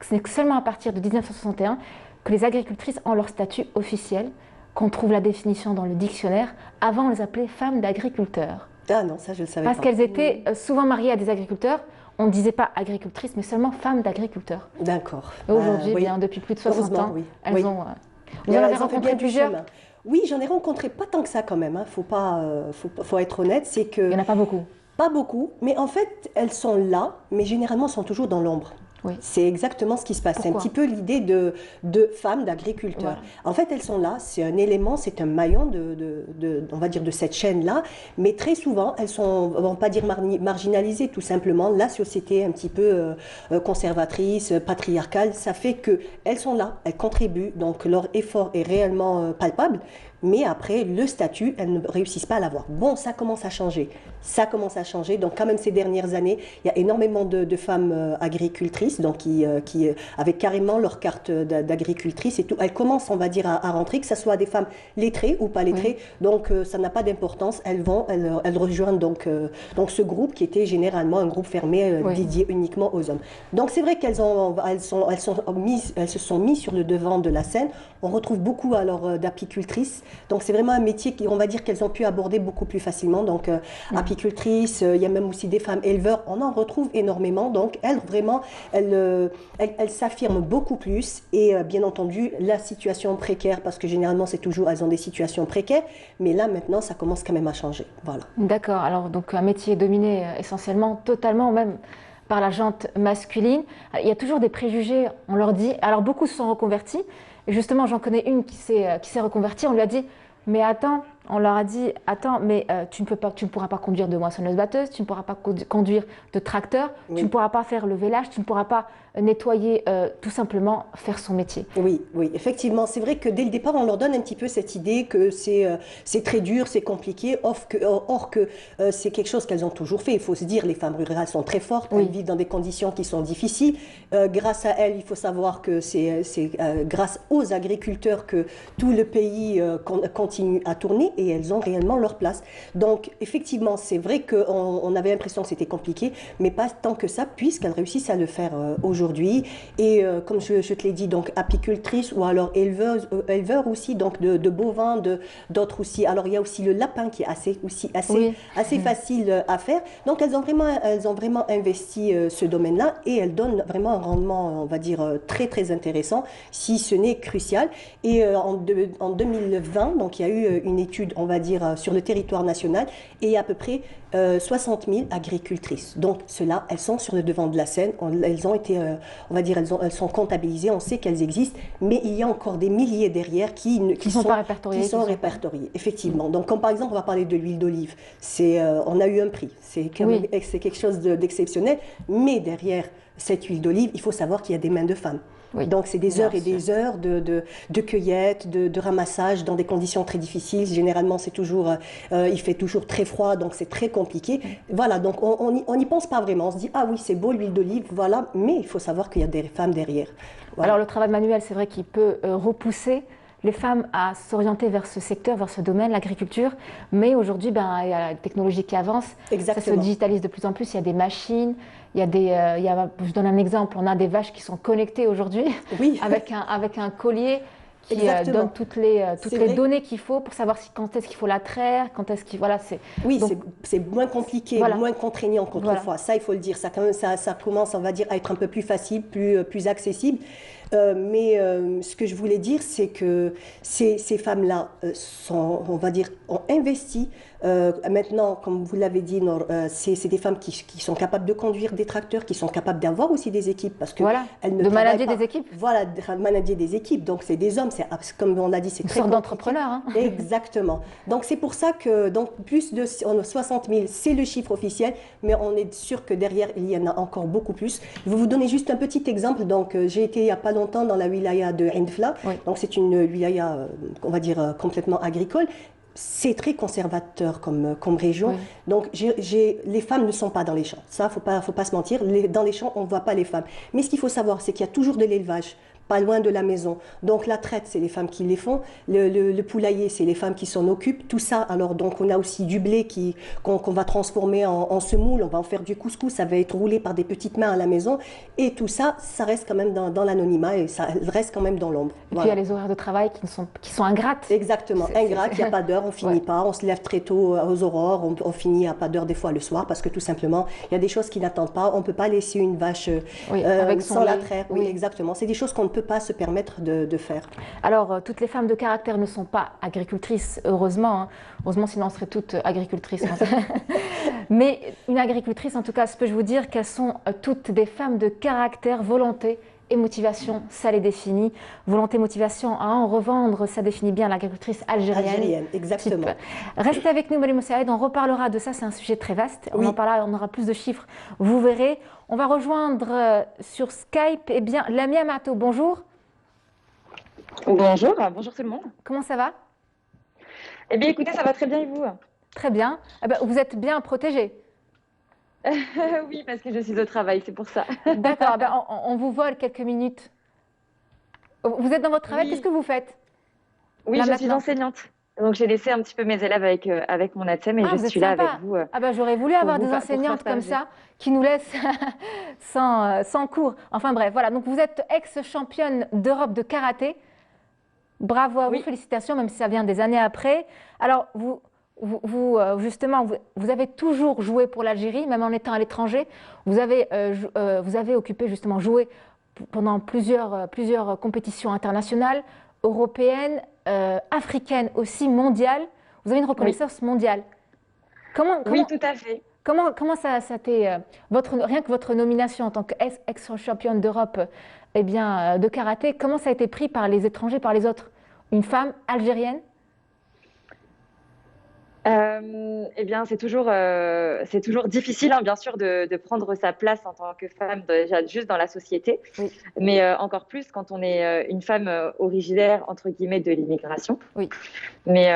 ce n'est que seulement à partir de 1961 que les agricultrices ont leur statut officiel, qu'on trouve la définition dans le dictionnaire? Avant, on les appelait femmes d'agriculteurs. Ah non, ça je le savais pas. Parce qu'elles étaient souvent mariées à des agriculteurs. On ne disait pas agricultrices, mais seulement femmes d'agriculteurs. D'accord. Aujourd'hui, bien depuis plus de 60 ans, elles ont... Vous en avez rencontré plusieurs? Oui, j'en ai rencontré pas tant que ça quand même. Hein. Faut être honnête, c'est que... Il n'y en a pas beaucoup. Pas beaucoup, mais en fait, elles sont là, mais généralement, elles sont toujours dans l'ombre. Oui. C'est exactement ce qui se passe. C'est un petit peu l'idée de femmes, d'agriculteurs. Voilà. En fait, elles sont là, c'est un élément, c'est un maillon on va dire, de cette chaîne-là, mais très souvent, elles sont, on va pas dire marginalisées, tout simplement. La société un petit peu conservatrice, patriarcale, ça fait qu'elles sont là, elles contribuent, donc leur effort est réellement palpable. Mais après, le statut, elles ne réussissent pas à l'avoir. Bon, ça commence à changer. Ça commence à changer. Donc, quand même, ces dernières années, il y a énormément de femmes agricultrices, donc qui avec carrément leur carte d'agricultrice et tout. Elles commencent, on va dire, à rentrer, que ce soit des femmes lettrées ou pas lettrées. Oui. Donc, ça n'a pas d'importance. Elles rejoignent donc ce groupe qui était généralement un groupe fermé dédié uniquement aux hommes. Donc, c'est vrai qu'elles se sont mises sur le devant de la scène. On retrouve beaucoup alors d'apicultrices. Donc c'est vraiment un métier on va dire qu'elles ont pu aborder beaucoup plus facilement. Donc apicultrices, il y a même aussi des femmes éleveurs, on en retrouve énormément. Donc elles s'affirment beaucoup plus. Et bien entendu, la situation précaire, parce que généralement elles ont des situations précaires, mais là maintenant ça commence quand même à changer. Voilà. D'accord, alors donc un métier dominé essentiellement, totalement même par la gente masculine. Il y a toujours des préjugés, on leur dit, alors beaucoup se sont reconvertis. Et justement, j'en connais une qui s'est reconvertie. On lui a dit, mais attends, on leur a dit, attends, mais tu ne pourras pas conduire de moissonneuse-batteuse, tu ne pourras pas conduire de tracteur, tu ne pourras pas faire le vélage, tu ne pourras pas nettoyer, tout simplement faire son métier. Oui, oui, effectivement, c'est vrai que dès le départ, on leur donne un petit peu cette idée que c'est très dur, c'est compliqué, or que c'est quelque chose qu'elles ont toujours fait. Il faut se dire, les femmes rurales sont très fortes, elles vivent dans des conditions qui sont difficiles. Grâce à elles, il faut savoir que c'est grâce aux agriculteurs que tout le pays continue à tourner et elles ont réellement leur place. Donc, effectivement, c'est vrai qu'on avait l'impression que c'était compliqué, mais pas tant que ça, puisqu'elles réussissent à le faire aujourd'hui. Et comme je te l'ai dit, donc apicultrice ou alors éleveur aussi, donc de bovins, d'autres aussi. Alors, il y a aussi le lapin qui est assez facile à faire. Donc, elles ont vraiment investi ce domaine-là et elles donnent vraiment un rendement, on va dire, très, très intéressant, si ce n'est crucial. Et en 2020, donc, il y a eu une étude, on va dire, sur le territoire national et à peu près 60 000 agricultrices. Donc, ceux-là, elles sont sur le devant de la scène. Elles ont été, on va dire, elles sont comptabilisées, on sait qu'elles existent, mais il y a encore des milliers derrière qui sont pas répertoriées. Qui sont répertoriées, effectivement. Donc, comme par exemple, on va parler de l'huile d'olive. On a eu un prix. C'est quelque chose d'exceptionnel, mais derrière cette huile d'olive, il faut savoir qu'il y a des mains de femmes. Oui, donc c'est des heures et des heures de cueillette, de ramassage dans des conditions très difficiles. Généralement, il fait toujours très froid, donc c'est très compliqué. Voilà, donc on n'y pense pas vraiment. On se dit, ah oui, c'est beau l'huile d'olive, voilà, mais il faut savoir qu'il y a des femmes derrière. Voilà. Alors le travail manuel, c'est vrai qu'il peut repousser les femmes à s'orienter vers ce secteur, vers ce domaine, l'agriculture. Mais aujourd'hui, il y a la technologie qui avance. Exactement. Ça se digitalise de plus en plus. Il y a des machines, je donne un exemple, on a des vaches qui sont connectées aujourd'hui avec un collier qui donne toutes les données qu'il faut pour savoir quand est-ce qu'il faut la traire, quand est-ce qu'il... Voilà, c'est moins compliqué, moins contraignant qu'autrefois. Ça, il faut le dire. Ça commence, on va dire, à être un peu plus facile, plus accessible. Mais ce que je voulais dire, c'est que ces femmes-là on va dire, ont investi. Maintenant, comme vous l'avez dit, c'est des femmes qui sont capables de conduire des tracteurs, qui sont capables d'avoir aussi des équipes. Parce que de manager des équipes. Voilà, de manager des équipes. Donc, c'est des hommes. Comme on l'a dit, c'est très sorte d'entrepreneur. Hein. Exactement. Donc, c'est pour ça que plus de 60 000, c'est le chiffre officiel, mais on est sûr que derrière, il y en a encore beaucoup plus. Je vais vous donner juste un petit exemple. Donc, j'ai été il n'y a pas longtemps dans la wilaya de Indfla. Donc, c'est une wilaya, on va dire, complètement agricole. C'est très conservateur comme région. Donc, les femmes ne sont pas dans les champs. Ça, faut pas se mentir. Dans les champs, on ne voit pas les femmes. Mais ce qu'il faut savoir, c'est qu'il y a toujours de l'élevage, pas loin de la maison. Donc, la traite, c'est les femmes qui les font. Le poulailler, c'est les femmes qui s'en occupent. Tout ça, alors, donc, on a aussi du blé qu'on va transformer en semoule. On va en faire du couscous. Ça va être roulé par des petites mains à la maison. Et tout ça, ça reste quand même dans l'anonymat et ça reste quand même dans l'ombre. Et puis, il y a les horaires de travail qui sont ingrates. Exactement, ingrates. Il n'y a pas d'heure, on finit pas. On se lève très tôt aux aurores. On finit à pas d'heure des fois le soir parce que tout simplement, il y a des choses qui n'attendent pas. On ne peut pas laisser une vache sans la traire. Oui, exactement. C'est des choses qu'on ne peut pas se permettre de faire. Alors, toutes les femmes de caractère ne sont pas agricultrices, heureusement. Hein. Heureusement, sinon on serait toutes agricultrices. Mais une agricultrice, en tout cas, je peux vous dire qu'elles sont toutes des femmes de caractère, volonté et motivation, ça les définit. Volonté, motivation, à en revendre, ça définit bien l'agricultrice algérienne. Algérienne, exactement. Type. Restez avec nous, Marie Moussaïd, on reparlera de ça, c'est un sujet très vaste. On en parlera, on aura plus de chiffres, vous verrez. On va rejoindre sur Skype, Lamia Mato, bonjour. Bonjour, bonjour tout le monde. Comment ça va? Eh bien écoutez, ça va très bien et vous? Très bien. Vous êtes bien protégée? Oui, parce que je suis au travail, c'est pour ça. D'accord, on vous vole quelques minutes. Vous êtes dans votre travail, qu'est-ce que vous faites? Oui, je suis enseignante. Donc j'ai laissé un petit peu mes élèves avec mon ATSEM et je suis là avec vous. J'aurais voulu avoir des enseignantes comme ça qui nous laissent sans cours. Enfin bref, voilà. Donc vous êtes ex-championne d'Europe de karaté. Bravo à vous, félicitations, même si ça vient des années après. Alors justement, vous avez toujours joué pour l'Algérie, même en étant à l'étranger. Vous avez occupé justement, joué pendant plusieurs compétitions internationales, européennes, africaines aussi, mondiales. Vous avez une reconnaissance mondiale. Oui, tout à fait. Comment ça t'est... rien que votre nomination en tant qu'ex-championne d'Europe de karaté, comment ça a été pris par les étrangers, par les autres? Une femme algérienne? Eh bien, c'est toujours difficile, hein, bien sûr, de prendre sa place en tant que femme, déjà juste dans la société, mais encore plus quand on est une femme originaire, entre guillemets, de l'immigration. Oui. Mais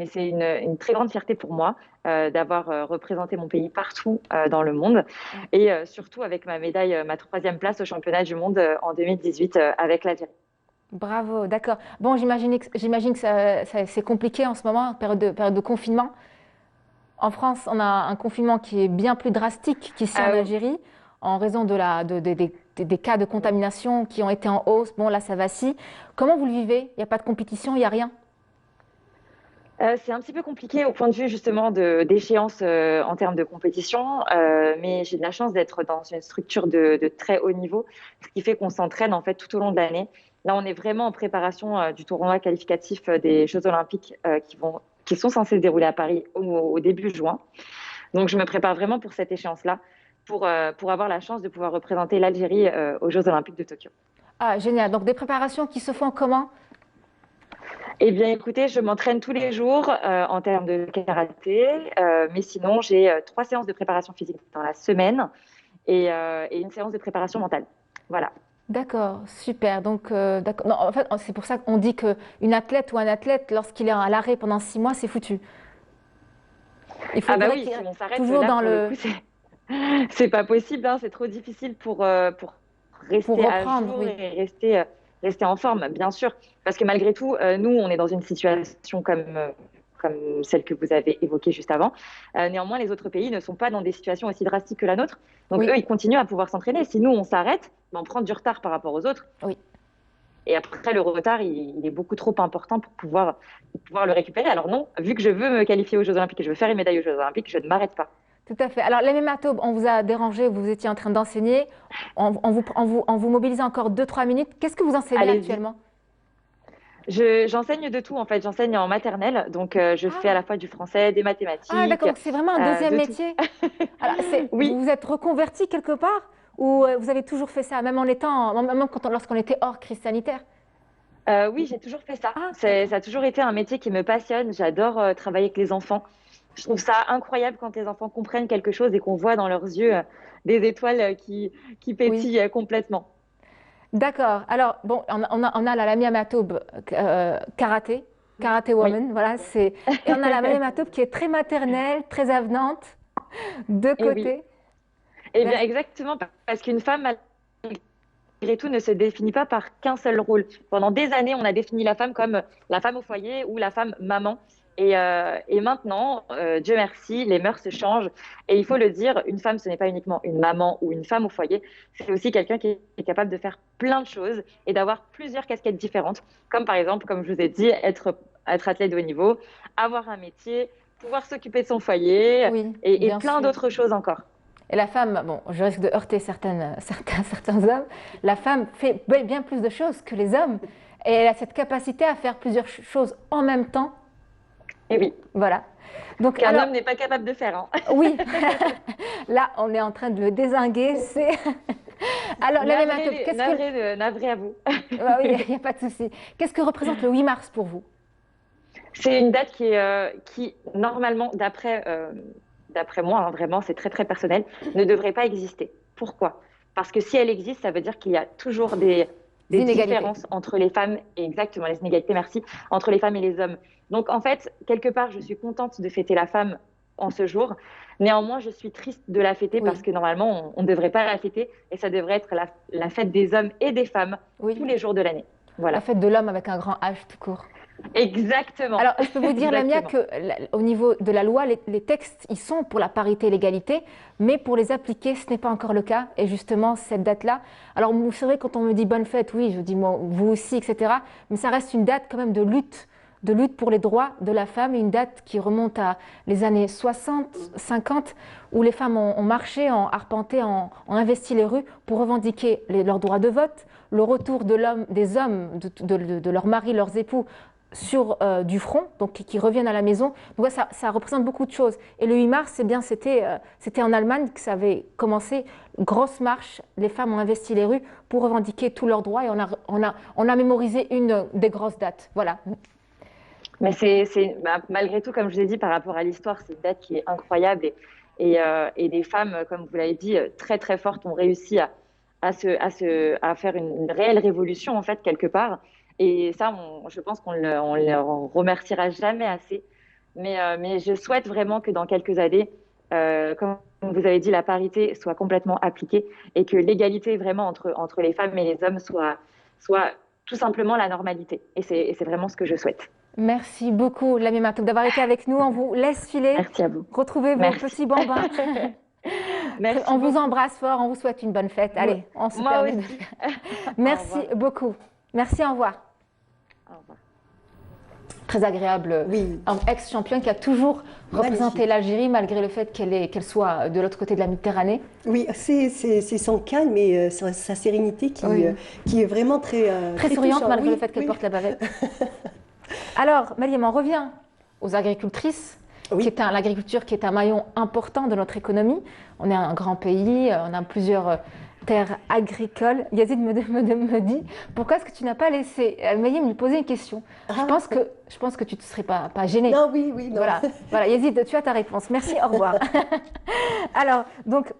c'est une très grande fierté pour moi d'avoir représenté mon pays partout dans le monde, et surtout avec ma médaille, ma 3e place au championnat du monde en 2018 avec l'Algérie. Bravo, d'accord. Bon, j'imagine que c'est compliqué en ce moment, période de confinement. En France, on a un confinement qui est bien plus drastique qu'ici en Algérie, en raison des cas de contamination qui ont été en hausse. Bon, là, ça vacille. Comment vous le vivez? Il n'y a pas de compétition, il n'y a rien? C'est un petit peu compliqué au point de vue justement d'échéance en termes de compétition, mais j'ai de la chance d'être dans une structure de très haut niveau, ce qui fait qu'on s'entraîne en fait tout au long de l'année. Là, on est vraiment en préparation du tournoi qualificatif des Jeux Olympiques qui sont censés se dérouler à Paris au début juin. Donc, je me prépare vraiment pour cette échéance-là, pour avoir la chance de pouvoir représenter l'Algérie aux Jeux Olympiques de Tokyo. Ah, génial. Donc, des préparations qui se font comment? Eh bien, écoutez, je m'entraîne tous les jours en termes de karaté, mais sinon, j'ai 3 séances de préparation physique dans la semaine et une séance de préparation mentale. Voilà. D'accord, super. Donc, d'accord. Non, en fait, c'est pour ça qu'on dit qu'une athlète ou un athlète, lorsqu'il est à l'arrêt pendant 6 mois, c'est foutu. Il faut oui, si on s'arrête toujours là, dans le coup, c'est pas possible, hein, c'est trop difficile pour rester à jour et rester en forme, bien sûr. Parce que malgré tout, nous, on est dans une situation comme celle que vous avez évoquée juste avant. Néanmoins, les autres pays ne sont pas dans des situations aussi drastiques que la nôtre. Donc, eux, ils continuent à pouvoir s'entraîner. Si nous, on s'arrête, on prend du retard par rapport aux autres. Oui. Et après, le retard, il est beaucoup trop important pour pouvoir le récupérer. Alors non, vu que je veux me qualifier aux Jeux Olympiques et je veux faire une médaille aux Jeux Olympiques, je ne m'arrête pas. Tout à fait. Alors, les Mématobe, on vous a dérangé, vous étiez en train d'enseigner. En vous mobilisant encore 2-3 minutes, qu'est-ce que vous enseignez actuellement? J'enseigne de tout, en fait. J'enseigne en maternelle, donc je fais à la fois du français, des mathématiques. Ah, d'accord, c'est vraiment un deuxième métier. Alors, oui. Vous vous êtes reconverti quelque part ou vous avez toujours fait ça, même lorsqu'on était hors crise sanitaire? Oui, j'ai toujours fait ça. Ça a toujours été un métier qui me passionne. J'adore travailler avec les enfants. Je trouve ça incroyable quand les enfants comprennent quelque chose et qu'on voit dans leurs yeux des étoiles qui pétillent complètement. D'accord. Alors, bon, on a la Lamia Matoub karaté woman, voilà. Et on a la Lamia Matoub qui est très maternelle, très avenante, de côté. Eh bien, exactement, parce qu'une femme, malgré tout, ne se définit pas par qu'un seul rôle. Pendant des années, on a défini la femme comme la femme au foyer ou la femme maman. Et maintenant, Dieu merci, les mœurs se changent. Et il faut le dire, une femme, ce n'est pas uniquement une maman ou une femme au foyer, c'est aussi quelqu'un qui est capable de faire plein de choses et d'avoir plusieurs casquettes différentes. Comme par exemple, comme je vous ai dit, être athlète de haut niveau, avoir un métier, pouvoir s'occuper de son foyer et plein d'autres choses encore. Et la femme, bon, je risque de heurter certains hommes, la femme fait bien plus de choses que les hommes. Et elle a cette capacité à faire plusieurs choses en même temps. Et oui. Voilà. Donc, qu'un homme n'est pas capable de faire. Hein. Oui. Là, on est en train de le dézinguer. Alors, navré à vous. Oui, il n'y a pas de souci. Qu'est-ce que représente le 8 mars pour vous? C'est une date qui normalement, d'après moi, hein, vraiment, c'est très, très personnel, ne devrait pas exister. Pourquoi? Parce que si elle existe, ça veut dire qu'il y a toujours des différences entre les femmes, et exactement, les inégalités, merci, entre les femmes et les hommes. Donc, en fait, quelque part, je suis contente de fêter la femme en ce jour. Néanmoins, je suis triste de la fêter parce que normalement, on ne devrait pas la fêter et ça devrait être la fête des hommes et des femmes tous les jours de l'année. Voilà. La fête de l'homme avec un grand H tout court. Exactement. Alors, je peux vous dire, Lamia, qu'au niveau de la loi, les textes, ils sont pour la parité et l'égalité, mais pour les appliquer, ce n'est pas encore le cas. Et justement, cette date-là, alors c'est vrai, quand on me dit bonne fête, oui, je dis moi, vous aussi, etc. Mais ça reste une date quand même de lutte pour les droits de la femme, une date qui remonte à les années 60, 50, où les femmes ont marché, ont arpenté, ont investi les rues pour revendiquer leurs droits de vote, le retour des hommes, de leurs maris, leurs époux, sur du front, donc qui reviennent à la maison. Donc ça représente beaucoup de choses. Et le 8 mars, c'était en Allemagne que ça avait commencé, grosse marche, les femmes ont investi les rues pour revendiquer tous leurs droits et on a mémorisé une des grosses dates. Voilà. Mais malgré tout, comme je vous ai dit, par rapport à l'histoire, c'est une date qui est incroyable et des femmes, comme vous l'avez dit, très très fortes ont réussi à faire une réelle révolution en fait quelque part. Et ça, je pense qu'on le remerciera jamais assez. Mais je souhaite vraiment que dans quelques années, comme vous avez dit, la parité soit complètement appliquée et que l'égalité vraiment entre les femmes et les hommes soit tout simplement la normalité. Et c'est vraiment ce que je souhaite. Merci beaucoup, Lamia Matoub, d'avoir été avec nous. On vous laisse filer. Merci à vous. Retrouvez vos petits bambins. On vous embrasse fort, on vous souhaite une bonne fête. Allez, on se permet de faire. Merci beaucoup. Merci, au revoir. Au revoir. Très agréable, ex-championne qui a toujours représenté l'Algérie malgré le fait qu'elle soit de l'autre côté de la Méditerranée. Oui, c'est son calme et sa sérénité qui est vraiment très souriante touchant. malgré le fait qu'elle porte la bavette. Alors, Mariam, on revient aux agricultrices. L'agriculture qui est un maillon important de notre économie. On est un grand pays, on a plusieurs terres agricoles. Yazid me dit, pourquoi est-ce que tu n'as pas laissé Mariam lui poser une question? Je pense que tu ne serais pas gênée. Non, oui, non. Voilà, Yazid, tu as ta réponse. Merci, au revoir. Alors, donc,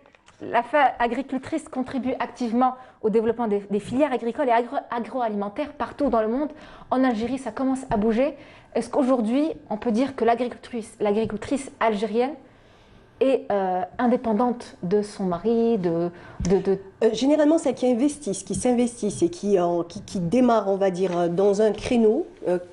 la femme agricultrice contribue activement au développement des filières agricoles et agroalimentaires partout dans le monde. En Algérie, ça commence à bouger. Est-ce qu'aujourd'hui, on peut dire que l'agricultrice algérienne est indépendante de son mari, Généralement, celles qui s'investissent et qui démarrent, on va dire, dans un créneau,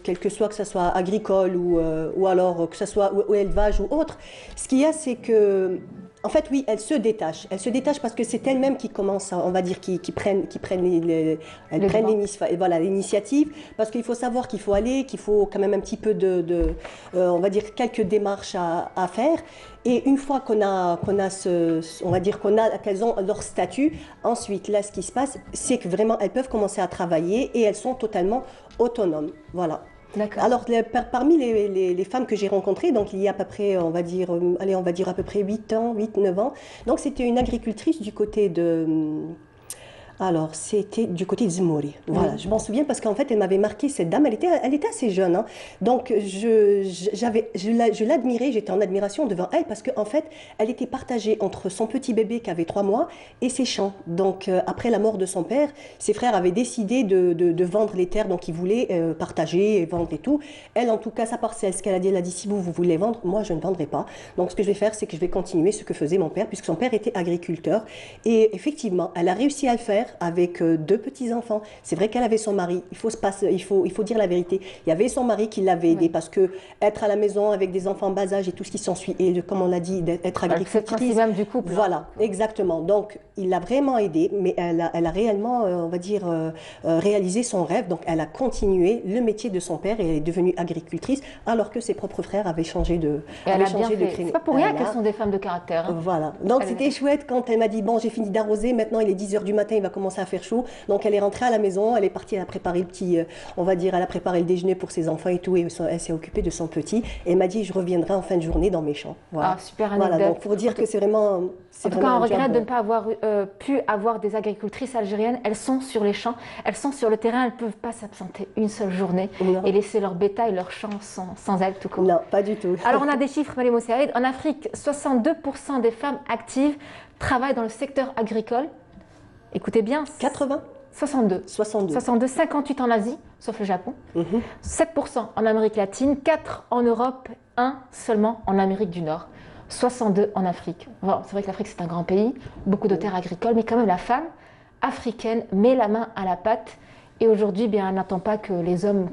quel que ce soit agricole ou alors que ce soit ou élevage ou autre, ce qu'il y a, c'est que en fait, oui, elle se détache. Elle se détache parce que c'est elle-même qui commence, on va dire, qui prennent l'initiative. Parce qu'il faut savoir qu'il faut quand même un petit peu on va dire, quelques démarches à faire. Et une fois qu'elles ont leur statut, ensuite, là, ce qui se passe, c'est que vraiment, elles peuvent commencer à travailler et elles sont totalement autonomes. Voilà. Alors, parmi les femmes que j'ai rencontrées, donc il y a à peu près, on va dire à peu près 8-9 ans, donc c'était une agricultrice du côté de... Alors, c'était du côté de Zmouri. Voilà, je m'en souviens parce qu'en fait, elle m'avait marqué, cette dame, elle était assez jeune. Hein. Donc, je l'admirais, j'étais en admiration devant elle parce qu'en fait, elle était partagée entre son petit bébé qui avait 3 mois et ses champs. Donc, après la mort de son père, ses frères avaient décidé de vendre les terres, donc ils voulaient partager et vendre et tout. Elle, en tout cas, sa parcelle, ce qu'elle a dit, si vous voulez vendre, moi, je ne vendrai pas. Donc, ce que je vais faire, c'est que je vais continuer ce que faisait mon père, puisque son père était agriculteur. Et effectivement, elle a réussi à le faire avec 2 petits-enfants. C'est vrai qu'elle avait son mari, il faut dire la vérité. Il y avait son mari qui l'avait aidé parce que être à la maison avec des enfants en bas âge et tout ce qui s'ensuit, et comme on l'a dit, d'être agricultrice. Même du couple. Voilà, exactement. Donc, il l'a vraiment aidée, mais elle a réellement, on va dire, réalisé son rêve. Donc, elle a continué le métier de son père et elle est devenue agricultrice alors que ses propres frères avaient changé de créneau. C'est pas pour rien qu'elles sont des femmes de caractère. Hein. Voilà. Donc, c'était chouette quand elle m'a dit, bon, j'ai fini d'arroser, maintenant il est 10h du matin, il va commencer à faire chaud. Donc, elle est rentrée à la maison, elle est partie, elle a préparé elle a préparé le déjeuner pour ses enfants et tout, et elle s'est occupée de son petit. Et elle m'a dit, je reviendrai en fin de journée dans mes champs. Voilà. Ah, super anecdote. Voilà, donc pour dire que c'est vraiment... En tout cas, on regrette de ne pas avoir pu avoir des agricultrices algériennes. Elles sont sur les champs, elles sont sur le terrain, elles ne peuvent pas s'absenter une seule journée et laisser leur bétail, leurs champs sans elles tout court. Non, pas du tout. Alors, on a des chiffres, Mariam Moussaïd. En Afrique, 62% des femmes actives travaillent dans le secteur agricole. Écoutez bien. 80 62, 58 en Asie, sauf le Japon, 7% en Amérique latine, 4 en Europe, 1 seulement en Amérique du Nord, 62 en Afrique. Bon, c'est vrai que l'Afrique c'est un grand pays, beaucoup de terres agricoles, mais quand même la femme africaine met la main à la pâte. Et aujourd'hui, bien, elle n'attend pas que les hommes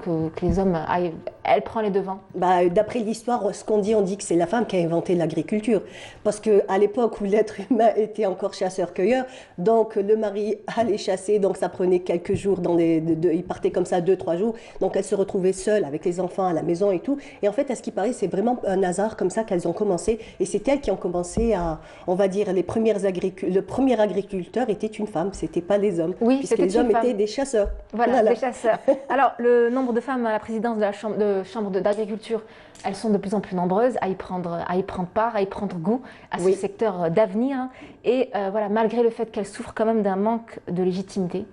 aillent. Elle prend les devants. D'après l'histoire, ce qu'on dit, on dit que c'est la femme qui a inventé l'agriculture. Parce qu'à l'époque où l'être humain était encore chasseur-cueilleur, donc le mari allait chasser, donc ça prenait quelques jours, il partait comme ça 2-3 jours. Donc elle se retrouvait seule avec les enfants à la maison et tout. Et en fait, à ce qui paraît, c'est vraiment un hasard comme ça qu'elles ont commencé. Et c'est elles qui ont commencé à, on va dire, le premier agriculteur était une femme, c'était pas les hommes. Oui, puisque les hommes étaient des chasseurs. Voilà, des chasseurs. Alors, le nombre de femmes à la présidence de la chambre d'agriculture, elles sont de plus en plus nombreuses à y prendre part, à y prendre goût à ce secteur d'avenir. Et voilà, malgré le fait qu'elles souffrent quand même d'un manque de légitimité,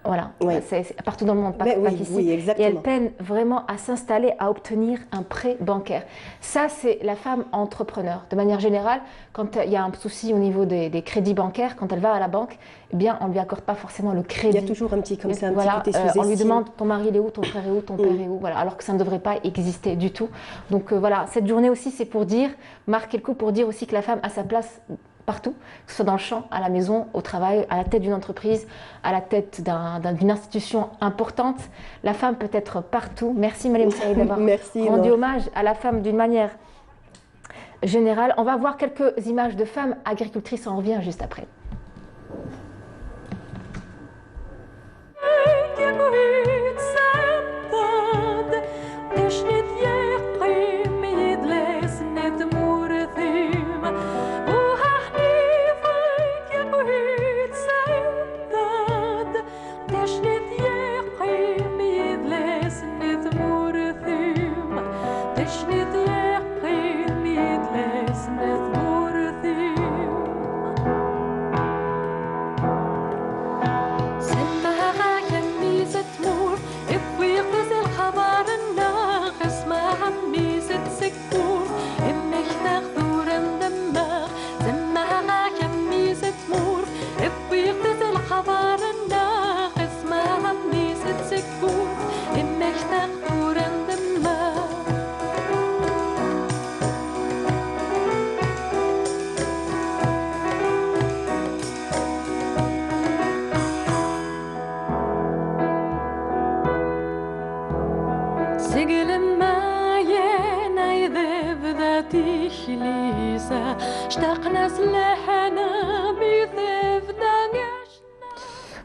Voilà, Ouais. c'est partout dans le monde, pas Oui, qu'ici. oui, Et exactement. elle peine vraiment à s'installer, à obtenir un prêt bancaire. Ça, c'est la femme entrepreneur. De manière générale, quand il y a un souci au niveau des crédits bancaires, quand elle va à la banque, eh bien, on ne lui accorde pas forcément le crédit. Il y a toujours un petit comme ça, un Voilà, petit côté on lui sous-estime. demande ton mari il est où, ton frère est où, ton père est où, voilà, alors que ça ne devrait pas exister du tout. Donc voilà, cette journée aussi, c'est pour dire, marquer le coup, pour dire aussi que la femme a sa place partout, que ce soit dans le champ, à la maison, au travail, à la tête d'une entreprise, à la tête d'une institution importante. La femme peut être partout. Merci Malem Saïd d'avoir rendu hommage à la femme d'une manière générale. On va voir quelques images de femmes agricultrices, on revient juste après.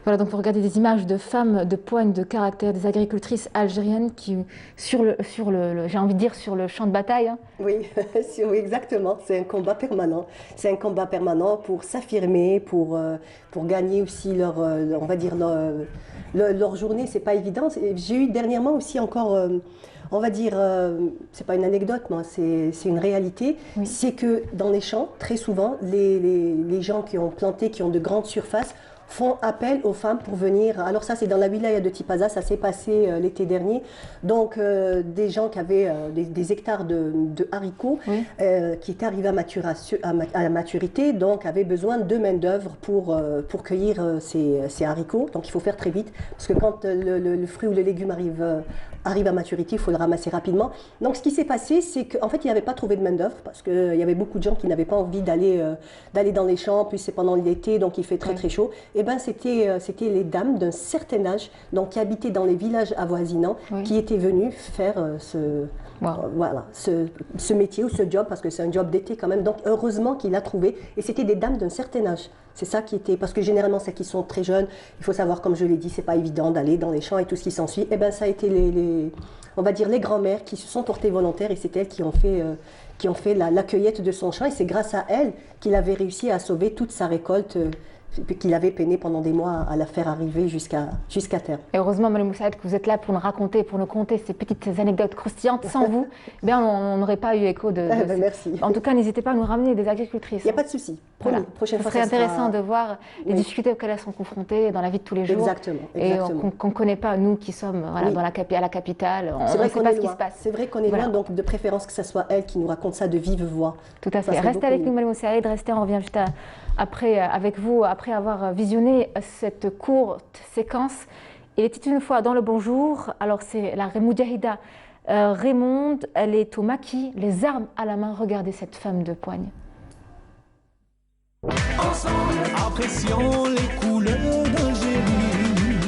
Voilà, donc vous regardez des images de femmes de poigne de caractère, des agricultrices algériennes qui, j'ai envie de dire, sur le champ de bataille. Hein. Oui, oui, exactement. C'est un combat permanent. C'est un combat permanent pour s'affirmer, pour gagner aussi on va dire, leur journée. C'est pas évident. J'ai eu dernièrement aussi encore, on va dire, c'est pas une anecdote, mais c'est une réalité. Oui. C'est que dans les champs, très souvent, les gens qui ont planté, qui ont de grandes surfaces, font appel aux femmes pour venir. Alors ça, c'est dans la wilaya de Tipaza, ça s'est passé l'été dernier. Donc, des gens qui avaient des hectares de haricots oui. Qui étaient arrivés à la maturité, donc avaient besoin de main-d'œuvre pour cueillir ces haricots. Donc, il faut faire très vite, parce que quand le fruit ou le légume arrive à maturité, il faut le ramasser rapidement. Donc, ce qui s'est passé, c'est qu'en fait, il n'avait pas trouvé de main-d'œuvre, parce qu'il y avait beaucoup de gens qui n'avaient pas envie d'aller dans les champs, puis c'est pendant l'été, donc il fait très, très chaud. Et ben, c'était les dames d'un certain âge, donc qui habitaient dans les villages avoisinants, oui. qui étaient venues faire voilà, ce métier ou ce job, parce que c'est un job d'été quand même. Donc, heureusement qu'il a trouvé. Et c'était des dames d'un certain âge. C'est ça qui était, parce que généralement, celles qui sont très jeunes, il faut savoir, comme je l'ai dit, c'est pas évident d'aller dans les champs et tout ce qui s'ensuit. Et ben, ça a été on va dire les grands-mères qui se sont portées volontaires, et c'est elles qui ont fait la cueillette de son champ, et c'est grâce à elles qu'il avait réussi à sauver toute sa récolte qu'il avait peiné pendant des mois à la faire arriver jusqu'à terme. Et heureusement, Malem Moussaïd, que vous êtes là pour nous raconter, pour nous conter ces petites anecdotes croustillantes. Sans vous, bien, on n'aurait pas eu écho de merci. En tout cas, n'hésitez pas à nous ramener des agricultrices. Il n'y a pas de souci. Voilà. Prochaine fois, ce serait intéressant de voir les difficultés auxquelles elles sont confrontées dans la vie de tous les jours. Exactement. Et qu'on ne connaît pas, nous qui sommes voilà, à la capitale. On ne sait pas ce qui se passe. C'est vrai qu'on est loin, donc de préférence que ce soit elle qui nous raconte ça de vive voix. Tout à fait. Restez avec nous, Malem Moussaïd. Restez, on revient juste après avoir visionné cette courte séquence. Il était une fois dans le bonjour. Alors c'est la Moudjahida Raymonde, elle est au maquis, les armes à la main. Regardez cette femme de poigne. Ensemble, apprécions les couleurs d'Algérie.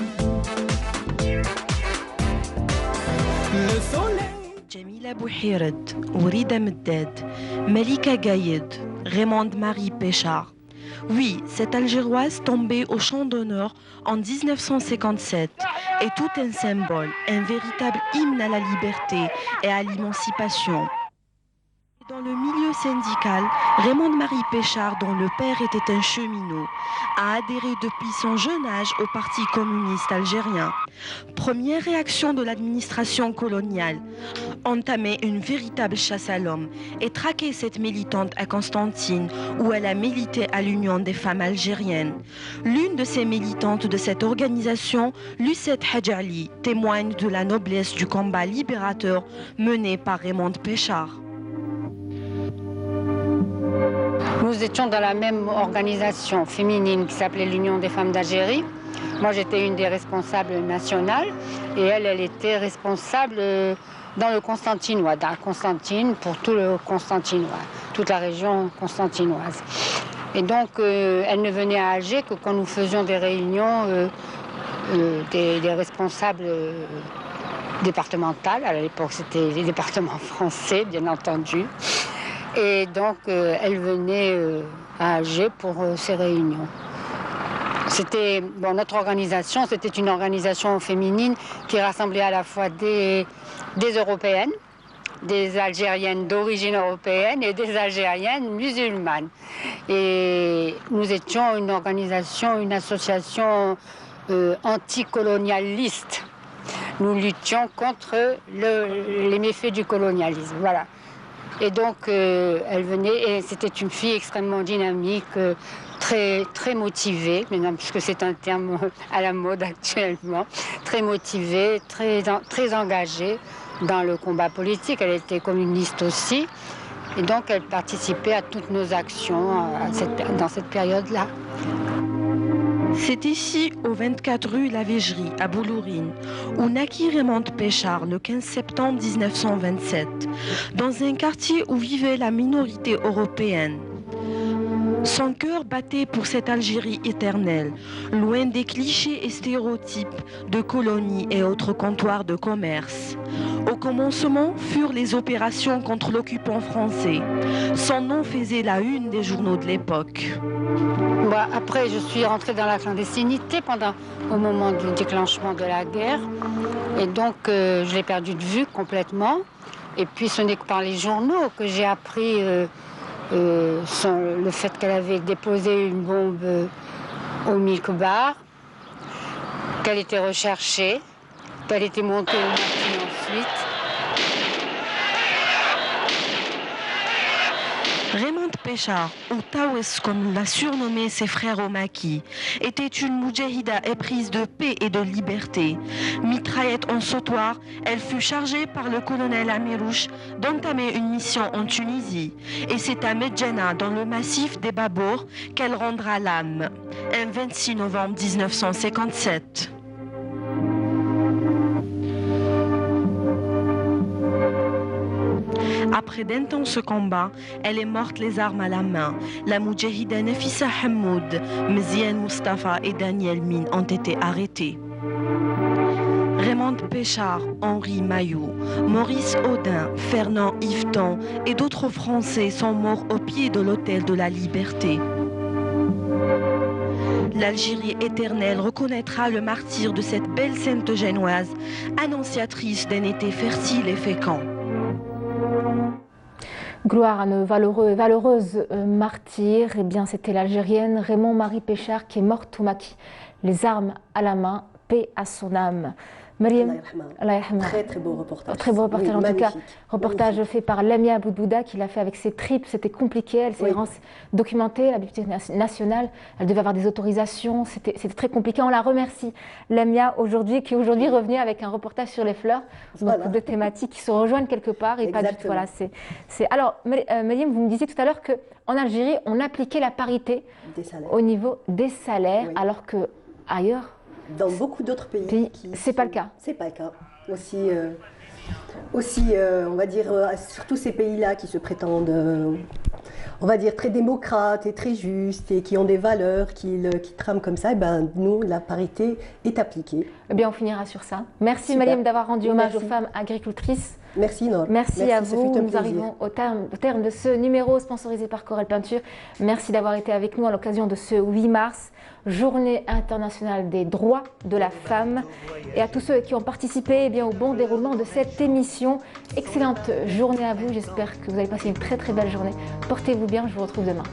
Le soleil. Jamila Bouhired, Ourida Meddad, Malika Gaïed, Raymonde Marie Péchard. Oui, cette Algéroise tombée au champ d'honneur en 1957 est tout un symbole, un véritable hymne à la liberté et à l'émancipation. Dans le milieu syndical, Raymond Marie Péchard, dont le père était un cheminot, a adhéré depuis son jeune âge au Parti communiste algérien. Première réaction de l'administration coloniale, entamer une véritable chasse à l'homme et traquer cette militante à Constantine, où elle a milité à l'Union des femmes algériennes. L'une de ces militantes de cette organisation, Lucette Hadjali, témoigne de la noblesse du combat libérateur mené par Raymond Péchard. Nous étions dans la même organisation féminine qui s'appelait l'Union des femmes d'Algérie. Moi, j'étais une des responsables nationales et elle était responsable dans le Constantinois, dans Constantine, pour tout le Constantinois, toute la région constantinoise. Et donc, elle ne venait à Alger que quand nous faisions des réunions des responsables départementales. À l'époque, c'était les départements français, bien entendu. Et donc, elle venait à Alger pour ces réunions. C'était, bon, notre organisation, c'était une organisation féminine qui rassemblait à la fois des Européennes, des Algériennes d'origine européenne et des Algériennes musulmanes. Et nous étions une organisation, une association anticolonialiste. Nous luttions contre les méfaits du colonialisme. Voilà. Et donc, elle venait, et c'était une fille extrêmement dynamique, très motivée, maintenant, puisque c'est un terme à la mode actuellement, très motivée, très engagée dans le combat politique. Elle était communiste aussi, et donc elle participait à toutes nos actions dans cette période-là. C'est ici, au 24 rue La Végerie, à Boulourine, où naquit Raymond Péchard le 15 septembre 1927, dans un quartier où vivait la minorité européenne. Son cœur battait pour cette Algérie éternelle, loin des clichés et stéréotypes de colonies et autres comptoirs de commerce. Au commencement furent les opérations contre l'occupant français. Son nom faisait la une des journaux de l'époque. Après, je suis rentrée dans la clandestinité au moment du déclenchement de la guerre. Et donc, je l'ai perdu de vue complètement. Et puis, ce n'est que par les journaux que j'ai appris le fait qu'elle avait déposé une bombe au Milk Bar, qu'elle était recherchée, qu'elle était montée au matin ensuite. Raymond Péchard, ou Tawes comme l'a surnommé ses frères au maquis, était une moudjahida éprise de paix et de liberté. Mitraillette en sautoir, elle fut chargée par le colonel Amirouche d'entamer une mission en Tunisie. Et c'est à Medjana, dans le massif des Babours, qu'elle rendra l'âme, un 26 novembre 1957. Après d'intenses combats, elle est morte les armes à la main. La moudjahida Nafissa Hamoud, Mziane Mustafa et Daniel Mine ont été arrêtés. Raymond Péchard, Henri Maillot, Maurice Audin, Fernand Yveton et d'autres Français sont morts au pied de l'autel de la liberté. L'Algérie éternelle reconnaîtra le martyre de cette belle sainte génoise, annonciatrice d'un été fertile et fécond. Gloire à nos valeureuses martyrs, eh bien c'était l'Algérienne Raymond Marie Péchard qui est morte au maquis, les armes à la main, paix à son âme. Mariam, très beau reportage. Très beau reportage, oui, en magnifique. tout cas. Reportage fait par Lamia Boudbouda qui l'a fait avec ses tripes. C'était compliqué. Elle s'est documentée, la Bibliothèque nationale. Elle devait avoir des autorisations. C'était très compliqué. On la remercie, Lamia, qui est aujourd'hui revenue avec un reportage sur les fleurs. Donc, deux thématiques qui se rejoignent quelque part et pas du tout. Voilà, Alors, Mariam, vous me disiez tout à l'heure qu'en Algérie, on appliquait la parité au niveau des salaires, alors qu'ailleurs, dans beaucoup d'autres pays, c'est pas le cas. C'est pas le cas. Aussi, on va dire, surtout ces pays-là qui se prétendent, on va dire, très démocrates et très justes et qui ont des valeurs, qui trament comme ça, et ben, nous, la parité est appliquée. Eh bien, on finira sur ça. Merci Mariam d'avoir rendu hommage aux femmes agricultrices. Merci Nord. Merci à ce vous. fut un Nous plaisir. arrivons au terme de ce numéro sponsorisé par Corel Peinture. Merci d'avoir été avec nous à l'occasion de ce 8 mars, Journée internationale des droits de la femme. Et à tous ceux qui ont participé au bon déroulement de cette émission. Excellente journée à vous. J'espère que vous allez passer une très très belle journée. Portez-vous bien. Je vous retrouve demain.